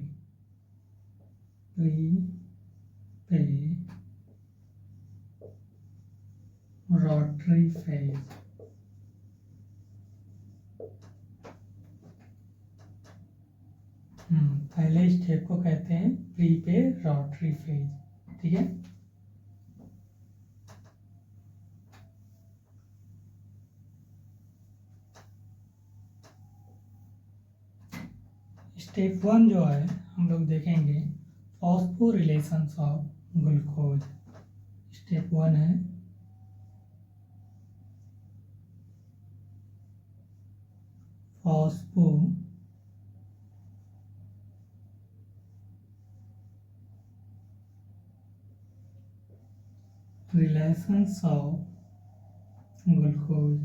प्रीपेरोटरी फेज। पहले स्टेप को कहते हैं प्रीपेरोटरी फेज। ठीक है, स्टेप 1 जो है हम लोग देखेंगे फॉस्फोरिलेशंस ऑफ ग्लूकोज। स्टेप 1 है फॉस्फोरिलेशंस ऑफ ग्लूकोज।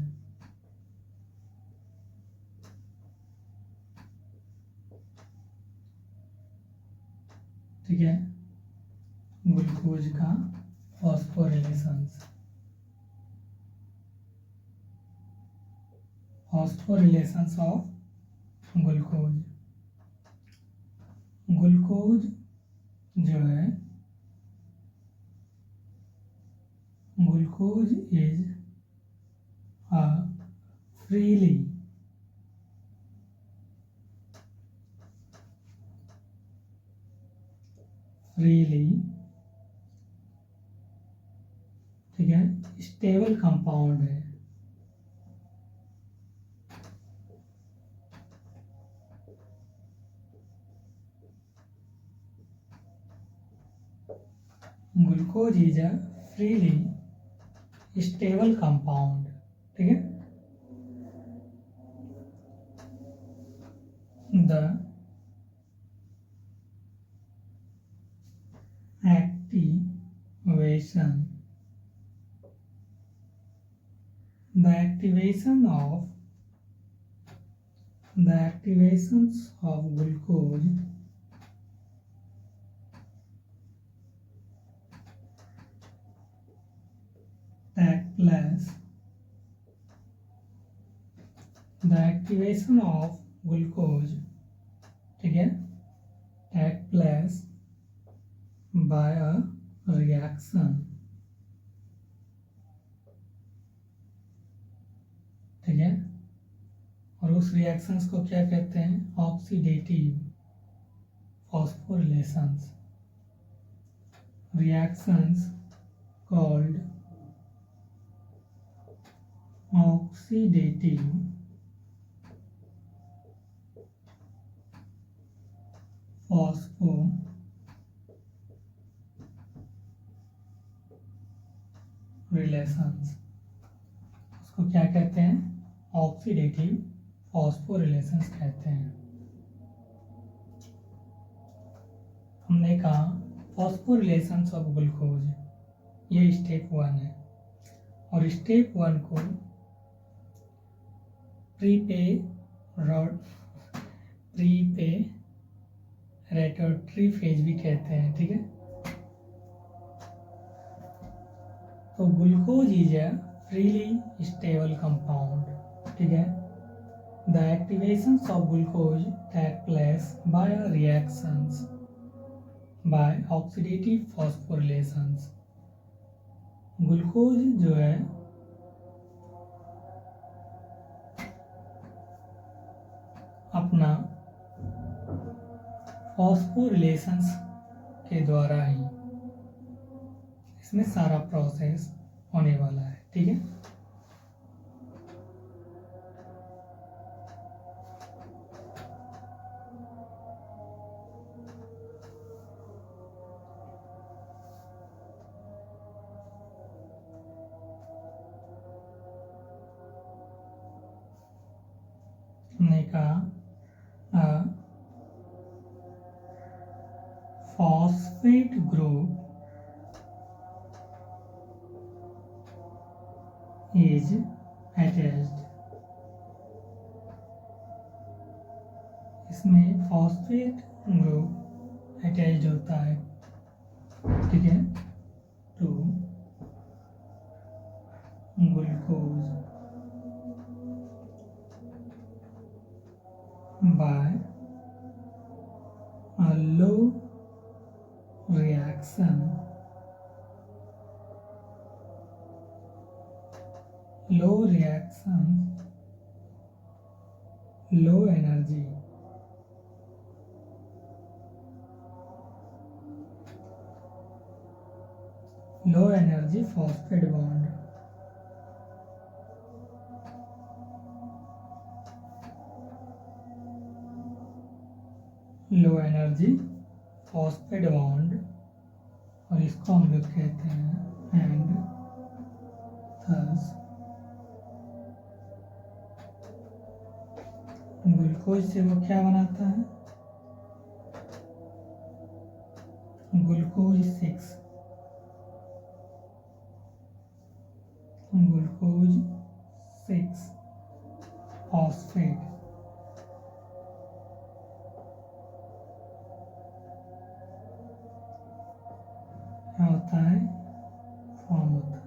ठीक है, ग्लूकोज का फॉस्फोरिलेशंस ऑफ ग्लूकोज। ग्लूकोज जो है, ग्लूकोज इज अ फ्रीली ठीक है, स्टेबल कंपाउंड है। Glucose is a freely stable compound. ठीक है, the activations of glucose take place. The activation of glucose, ठीक है, take place by a reaction उस रिएक्शंस को क्या कहते हैं? Oxidative phosphorylations. Reactions called oxidative phosphorylations. उसको क्या कहते हैं? ऑक्सीडेटिव फॉस्फोरिलेशंस कहते हैं। हमने कहा फॉस्फोरिलेशंस ऑफ ग्लूकोज, ये स्टेप 1 है, और स्टेप 1 को प्रीपेरेटरी फेज भी कहते हैं, ठीक है। तो glucose is a freely stable compound, ठीक है। The activations of glucose take place by reactions by oxidative phosphorylations. Glucose जो है अपना फॉस्फोरिलेशंस के द्वारा ही इसमें सारा प्रोसेस होने वाला है, ठीक है। हमने कहा फॉस्फेट ग्रुप इज अटैच्ड। इसमें फॉस्फेट ग्रुप अटैच्ड होता है, ठीक है, to glucose by a low reaction, low energy, low energy phosphate bond, low energy phosphate bond, और इसको हम लोग कहते हैं एंड थस ग्लूकोज से वो क्या बनाता है? Glucose 6 phosphate. क्या होता है? फॉर्म होता है,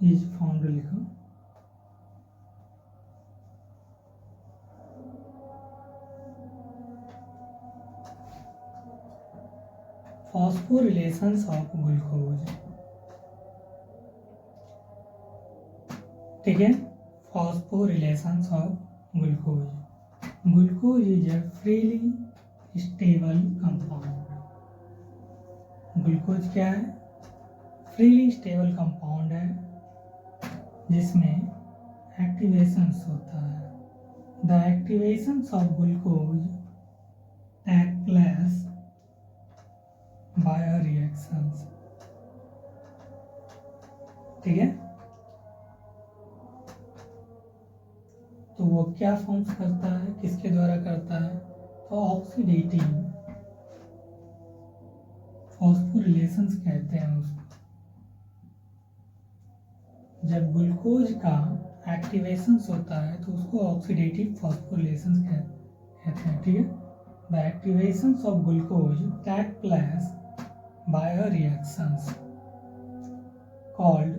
इज फाउंड लिखो। फॉस्फोरिलेशंस ऑफ ग्लूकोज, ठीक है। Phosphorylations of glucose. Glucose is a freely stable compound. Glucose क्या है? फ्रीली स्टेबल कंपाउंड है जिसमें एक्टिवेशंस होता है। The activations of glucose take place by reactions, ठीक है। तो वो क्या फॉर्म्स करता है, किसके द्वारा करता है? तो ऑक्सीडेटिव फॉस्फोरिलेशंस कहते हैं उसको। जब ग्लूकोज का एक्टिवेशंस होता है तो उसको ऑक्सीडेटिव फॉस्फोरिलेशंस कहते हैं, ठीक है। The activations of glucose take place by reactions called,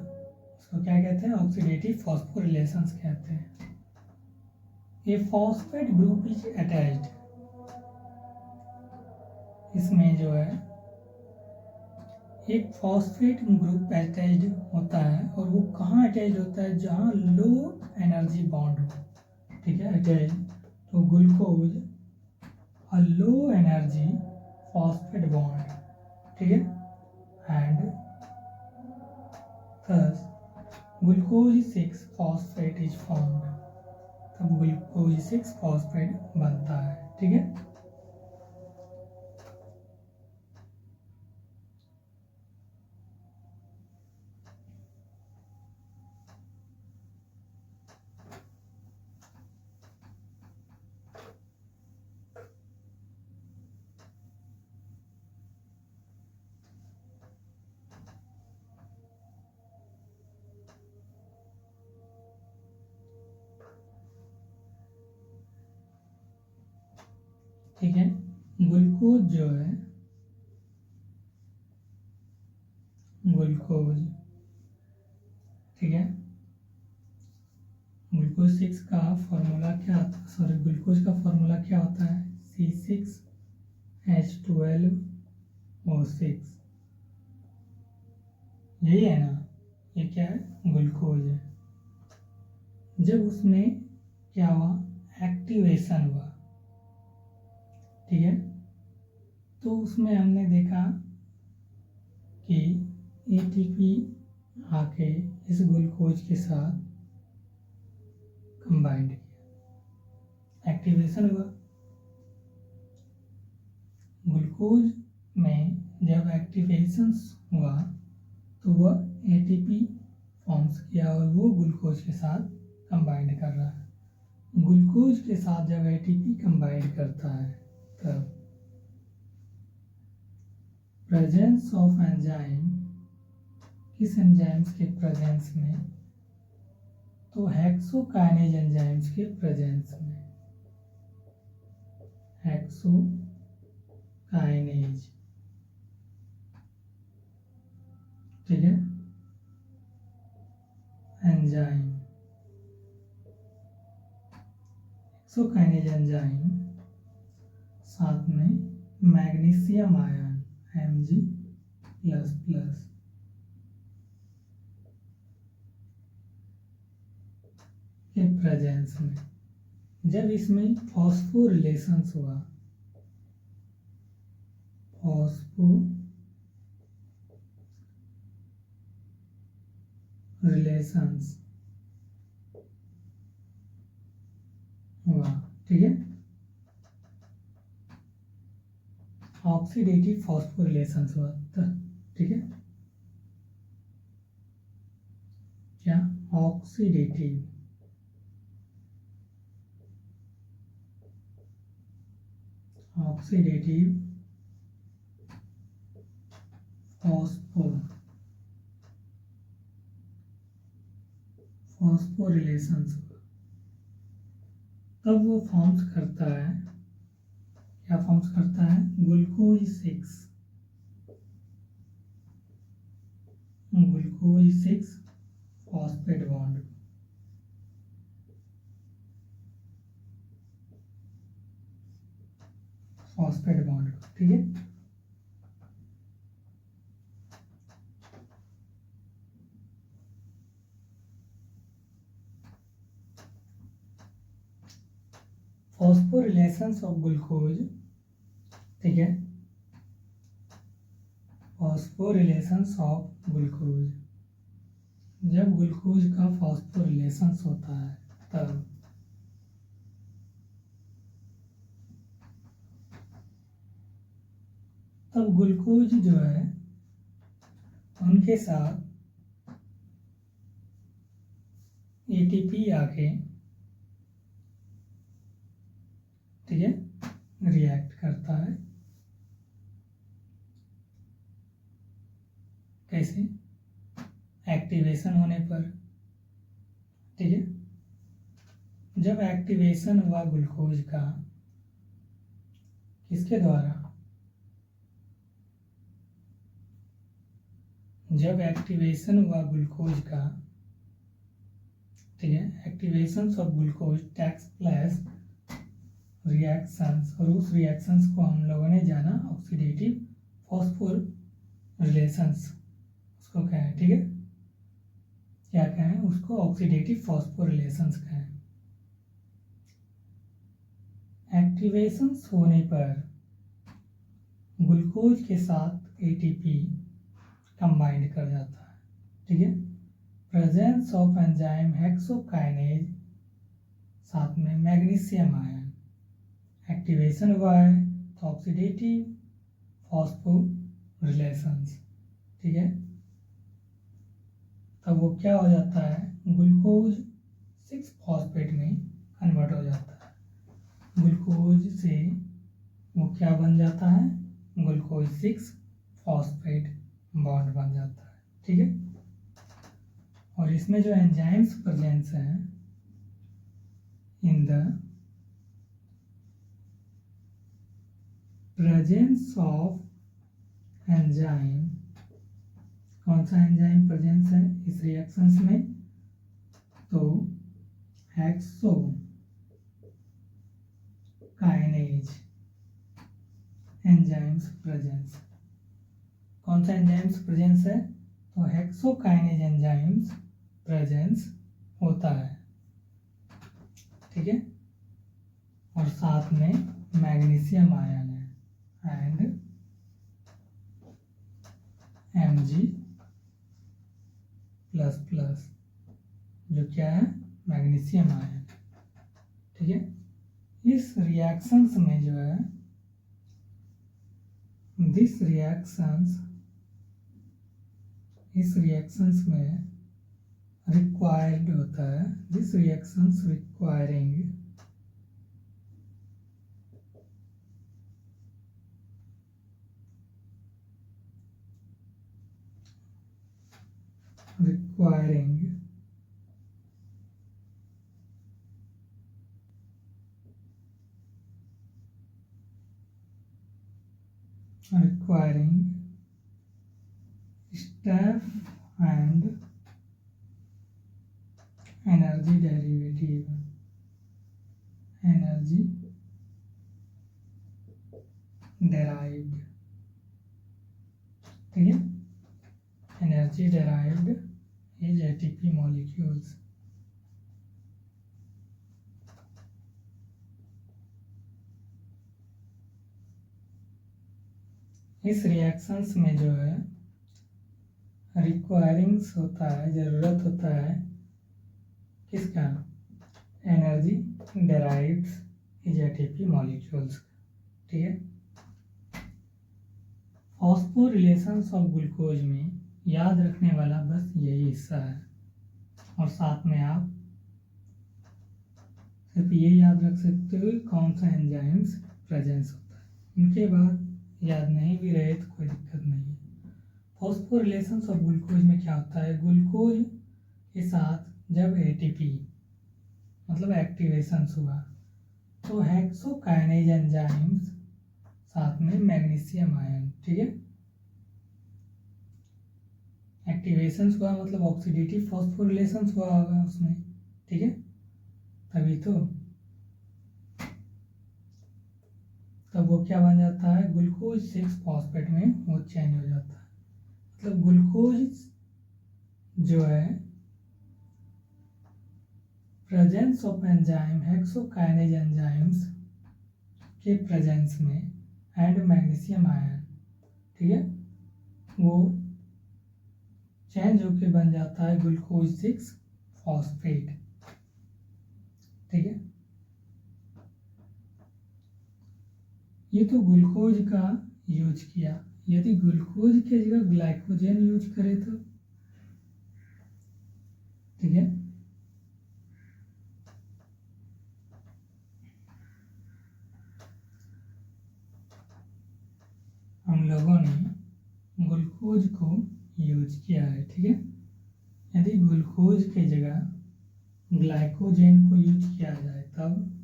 उसको क्या कहते हैं? ऑक्सीडेटिव फॉस्फोरिलेशंस कहते हैं। ये फॉस्फेट ग्रुप इज अटैच्ड, इसमें जो है एक फॉस्फेट ग्रुप अटैच्ड होता है, और वो कहाँ अटैच्ड होता है, जहाँ लो एनर्जी बॉन्ड हो, ठीक है, अटैच। तो ग्लूकोज अ लो एनर्जी फॉस्फेट बॉन्ड, ठीक है, and thus glucose 6 phosphate is formed. तब ग्लूकोज 6 फॉस्फेट बनता है, ठीक है। ठीक है, ग्लूकोज जो है, ग्लूकोज, ठीक है, ग्लूकोज 6 का फॉर्मूला क्या, सॉरी ग्लूकोज का फॉर्मूला क्या होता है, C6H12O6, यही है ना, ये क्या है, ग्लूकोज है। जब उसमें क्या हुआ, एक्टिवेशन हुआ, ठीक है, तो उसमें हमने देखा कि एटीपी आके इस ग्लूकोज के साथ कंबाइंड किया, एक्टिवेशन हुआ। ग्लूकोज में जब एक्टिवेशन हुआ तो वह एटीपी फॉर्म्स किया और वो ग्लूकोज के साथ कंबाइंड कर रहा है। ग्लूकोज के साथ जब एटीपी कंबाइंड करता है तब प्रेजेंस ऑफ एंजाइम, किस एंजाइम्स के प्रेजेंस में, तो हेक्सोकाइनेज एंजाइम्स के प्रेजेंस में, हेक्सोकाइनेज, ठीक है, एंजाइम, हेक्सोकाइनेज एंजाइम, साथ में मैग्नीशियम आयन Mg++ के प्रेजेंस में, जब इसमें फॉस्फोरिलेशंस हुआ, फॉस्फोरिलेशंस हुआ, ठीक है, ऑक्सीडेटिव फॉस्फोरिलेशंस हुआ, ठीक है, क्या, ऑक्सीडेटिव फॉस्फोरिलेशंस हुआ, तब वो फॉर्म्स करता है, क्या फॉर्म्स करता है, ग्लूकोज 6 फॉस्फेट बॉन्ड, ठीक है। फॉस्फोरिलेशंस ऑफ ग्लूकोज, ठीक है, फॉस्फोरिलेशंस ऑफ ग्लूकोज, जब ग्लूकोज का फॉस्फोरिलेशंस होता है तब ग्लूकोज जो है उनके साथ एटीपी आके, ठीक है, रिएक्ट करता है, कैसे, एक्टिवेशन होने पर, ठीक है, जब एक्टिवेशन हुआ ग्लूकोज का, किसके द्वारा, जब एक्टिवेशन हुआ ग्लूकोज का, ठीक है, activation of glucose takes place reactions, और उस रिएक्शंस को हम लोगों ने जाना ऑक्सीडेटिव रिलेशंस उसको कहें, ठीक है, क्या कहें उसको, ऑक्सीडेटिव फॉस्फोरिलेशंस कहें। एक्टिवेशंस होने पर ग्लूकोज के साथ एटीपी कंबाइंड कर जाता है, ठीक है। प्रेजेंस ऑफ एंजाइम हेक्सोकाइनेज, साथ में मैग्नीशियम आयन, एक्टिवेशन हुआ है तो ऑक्सीडेटिव फॉस्फोरिलेशंस, ठीक है। तब वो क्या हो जाता है, ग्लूकोज 6 फॉस्फेट में कन्वर्ट हो जाता है। ग्लूकोज से वो क्या बन जाता है, ग्लूकोज 6 फॉस्फेट बॉन्ड बन जाता है, ठीक है। और इसमें जो एंजाइम्स प्रेजेंस हैं इन द प्रेजेंस ऑफ एंजाइम, कौन सा एंजाइम प्रेजेंस है इस रिएक्शंस में, तो हेक्सोकाइनेज एंजाइम्स प्रेजेंस। कौन सा एंजाइम्स प्रेजेंस है, तो हेक्सोकाइनेज एंजाइम्स प्रेजेंस होता है, ठीक है। और साथ में मैग्नीशियम आयन है एंड Mg++, जो क्या है, मैग्नीशियम आयन, ठीक है। इस रिएक्शंस में जो है, इस रिएक्शंस में रिक्वायर्ड होता है, this reactions requiring step and energy derived, ठीक है। Energy derived is ATP molecules. इस रिएक्शंस में जो है रिक्वायरिंग्स होता है, ज़रूरत होता है किसका, energy derived is ATP molecules, ठीक है। फॉस्फोरिलेशंस ऑफ ग्लूकोज में याद रखने वाला बस यही हिस्सा है, और साथ में आप सिर्फ ये याद रख सकते हो कौन सा एंजाइम्स प्रेजेंस होता है। उनके बाद याद नहीं भी रहे तो कोई दिक्कत नहीं है। फॉस्फोरिलेशंस ऑफ ग्लूकोज में क्या होता है, ग्लूकोज के साथ जब एटीपी मतलब एक्टिवेशंस हुआ तो हेक्सोकाइनेज एंजाइम्स साथ में मैग्नीशियम आयन, ठीक है। एक्टिवेशंस हुआ मतलब ऑक्सीडेटिव फॉस्फोरिलेशंस हुआ होगा उसमें, ठीक है, तभी तो। तब वो क्या बन जाता है, ग्लूकोज 6 फॉस्फेट में वो चेंज हो जाता है। मतलब ग्लूकोज जो है presence of enzyme hexokinase enzymes के प्रेजेंस में एंड मैग्नीशियम आयन, ठीक है, वो चेंज होके बन जाता है ग्लूकोज 6 फॉस्फेट, ठीक है। ये तो ग्लूकोज का यूज किया, यदि ग्लूकोज के जगह ग्लाइकोजन यूज करें तो, ठीक है, हम लोगों ने ग्लूकोज को यूज किया है, ठीक है। यदि ग्लूकोज के जगह ग्लाइकोजन को यूज किया जाए तब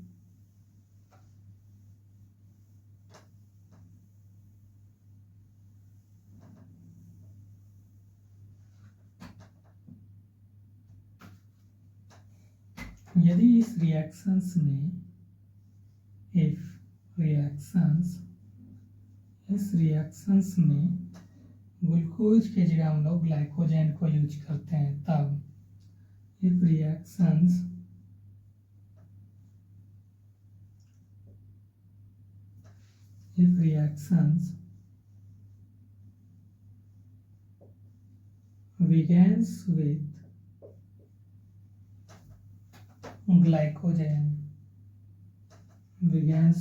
यदि इस रिएक्शंस में इस रिएक्शंस में ग्लूकोज की जगह हम लोग ग्लाइकोजन को यूज करते हैं तब if reactions begins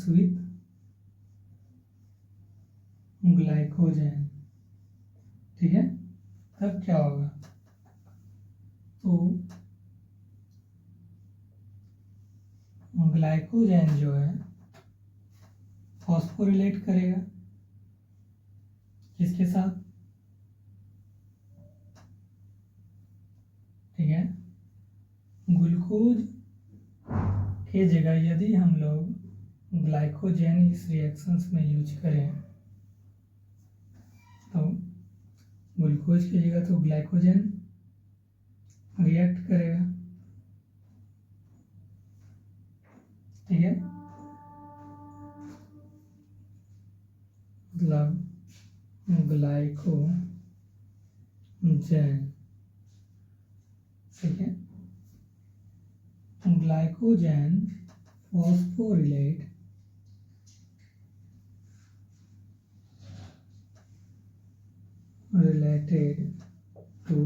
with glycogen ठीक है, तब क्या होगा, तो ग्लाइकोजन जो है फॉस्फोरिलेट करेगा किसके साथ, ठीक है, ग्लूकोज के जगह यदि हम लोग ग्लाइकोजन इस रिएक्शंस में यूज करें तो ग्लूकोज की जगह तो ग्लाइकोजन रिएक्ट करेगा, ठीक है, मतलब ग्लाइकोजन, ठीक है, glycogen phosphorylate related to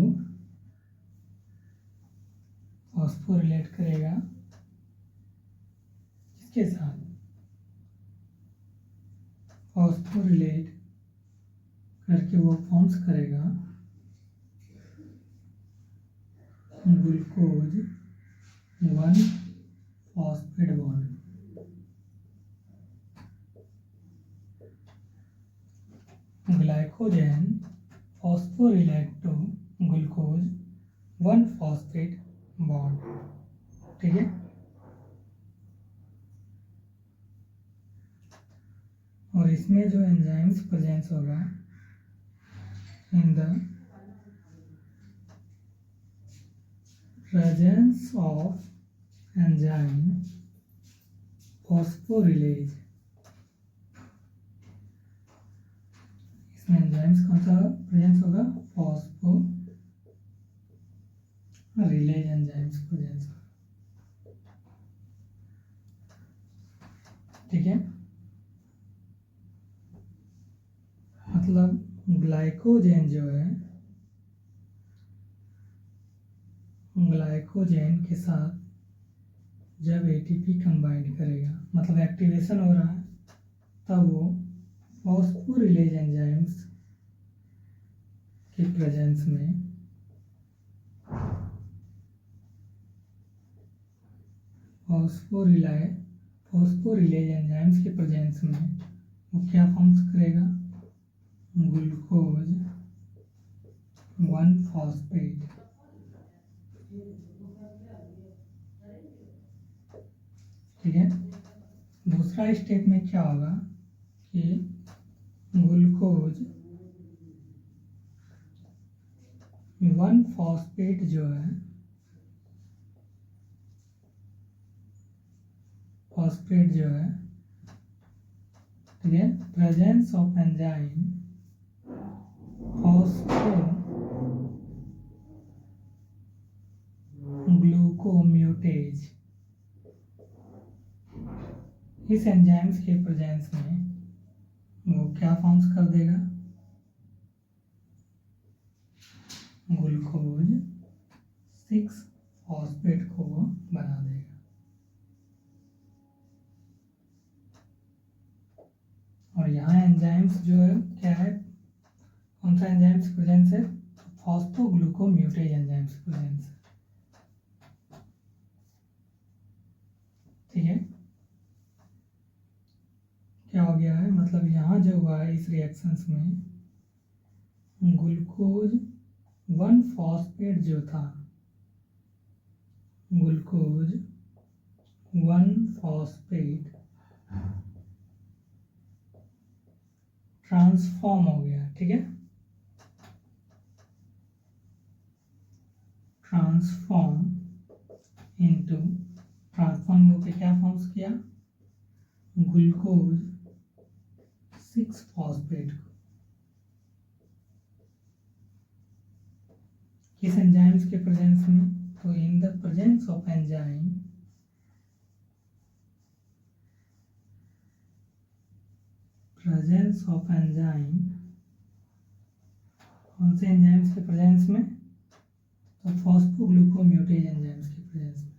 phosphorylate करेगा किसके साथ, फॉस्फोरिलेट करके वो फॉर्म्स करेगा glucose 1 phosphate bond, glycogen phosphorylate to glucose 1 phosphate bond, ठीक है, और इसमें जो एंजाइम्स प्रेजेंस होगा in the presence of enzyme phosphorylase, इसमें एंजाइम्स कौन सा प्रेजेंस होगा, फॉस्फोरिलेज एंजाइम्स प्रेजेंस होगा, ठीक है, मतलब ग्लाइकोजन जो है ग्लाइकोजन के साथ जब एटीपी कंबाइंड करेगा, मतलब एक्टिवेशन हो रहा है, तब वो फॉस्फोरिलेज एंजाइम्स की प्रेजेंस में फॉस्फोरिलेज एंजाइम्स के प्रेजेंस में वो क्या फॉर्म्स करेगा, ग्लूकोज 1 फॉस्फेट, ठीक है, दूसरा स्टेप में क्या होगा कि ग्लूकोज 1 फॉस्फेट जो है ठीक है, प्रेजेंस ऑफ एंजाइम फॉस्फोग्लूकोम्यूटेज, इस एंजाइम्स के प्रेजेंस में वो क्या फॉर्म्स कर देगा, ग्लूकोज 6 फॉस्फेट को बना देगा, और यहाँ एंजाइम्स जो है क्या है, कौन सा एंजाइम्स प्रेजेंस है, फॉस्फोग्लूकोम्यूटेज एंजाइम्स प्रेजेंस है, ठीक है, क्या हो गया है, मतलब यहाँ जो हुआ है इस रिएक्शंस में ग्लूकोज 1 फॉस्फेट जो था, ग्लूकोज 1 फॉस्फेट ट्रांसफॉर्म हो गया, ठीक है, ट्रांसफॉर्म होकर क्या फॉर्म्स किया, ग्लूकोज 6 फॉस्फेट को, किस एंजाइम्स के प्रेजेंस में, तो इन द प्रेजेंस ऑफ एंजाइम कौन से एंजाइम्स के प्रेजेंस में, तो फॉस्फोग्लूकोम्यूटेज एंजाइम्स के प्रेजेंस में,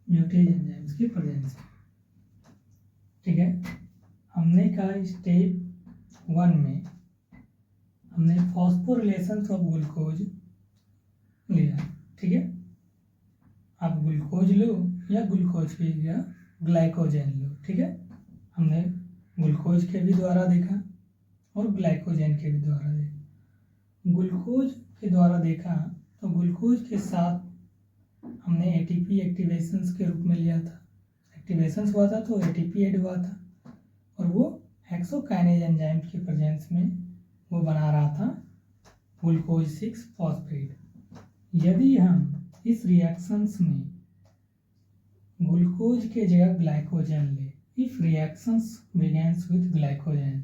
म्यूटेज एंजाइम्स के प्रेजेंस में। ठीक है, हमने कहा स्टेप 1 में हमने फॉस्फोरिलेशंस ऑफ ग्लूकोज लिया। ठीक है, आप ग्लूकोज लो या ग्लूकोज के या ग्लाइकोजन लो। ठीक है, हमने ग्लूकोज के भी द्वारा देखा और ग्लाइकोजन के भी द्वारा देखा। ग्लूकोज के द्वारा देखा तो ग्लूकोज के साथ हमने एटीपी एक्टिवेशंस के रूप में लिया था, एक्टिवेशंस हुआ था तो एटीपी ऐड हुआ था और वो हेक्सोकाइनेज एंजाइम के प्रेजेंस में वो बना रहा था ग्लूकोज 6 फॉस्फेट। यदि हम इस रिएक्शंस में ग्लूकोज के जगह ग्लाइकोजन ले, if reactions begins with glycogen,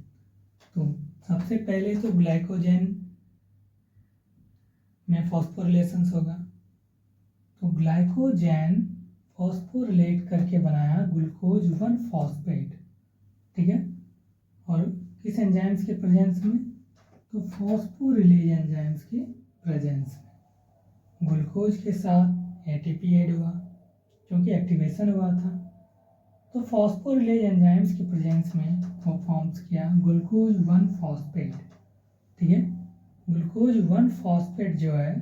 तो सबसे पहले तो ग्लाइकोजन में फॉस्फोरिलेशंस होगा, तो ग्लाइकोजन फॉस्फोरिलेट करके बनाया ग्लूकोज 1 फॉस्फेट। ठीक है, और किस एंजाइम्स के प्रेजेंस में, तो फॉस्फोरिलेज एंजाइम्स के प्रेजेंस में ग्लूकोज के साथ एटीपी ऐड हुआ क्योंकि एक्टिवेशन हुआ था, तो फॉस्फोरिलेज एंजाइम्स के प्रेजेंस में वो फॉर्म्स किया ग्लूकोज 1 फॉस्फेट। ठीक है, ग्लूकोज 1 फॉस्फेट जो है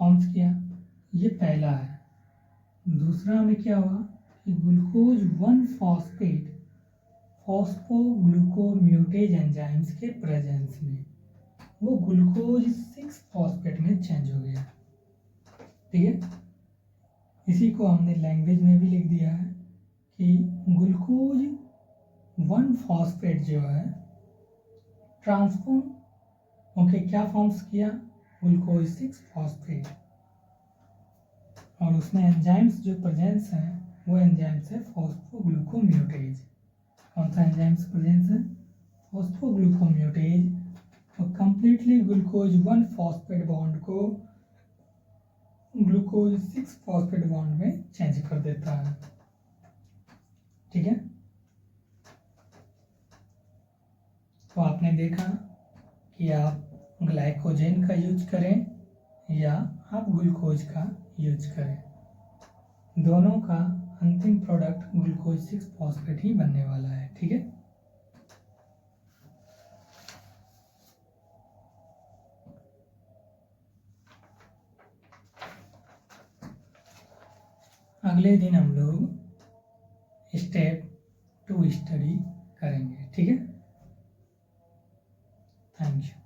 फॉर्म्स किया, ये पहला है। दूसरा में क्या हुआ कि ग्लूकोज 1 फॉस्फेट फॉस्फोग्लूकोम्यूटेज एंजाइम्स के प्रेजेंस में वो ग्लूकोज 6 फॉस्फेट में चेंज हो गया। ठीक है, इसी को हमने लैंग्वेज में भी लिख दिया है कि ग्लूकोज 1 फॉस्फेट जो है ट्रांसफॉर्म ओके क्या फॉर्म्स किया, ग्लूकोज 6 फॉस्फेट, और उसमें एंजाइम्स जो प्रेजेंस हैं वो एंजाइम्स है फॉस्फोग्लूकोम्यूटेज। कौन सा एंजाइम्स प्रेजेंस है, फॉस्फोग्लूकोम्यूटेज, और कंप्लीटली ग्लूकोज 1 फॉस्फेट बॉन्ड को ग्लूकोज 6 फॉस्फेट बॉन्ड में चेंज कर देता है। ठीक है, तो आपने देखा कि आप ग्लाइकोजन का यूज करें या आप ग्लूकोज का यूज करें, दोनों का अंतिम प्रोडक्ट ग्लूकोज 6 फॉस्फेट ही बनने वाला है। ठीक है, अगले दिन हम लोग स्टेप 2 स्टडी करेंगे। ठीक है, थैंक यू।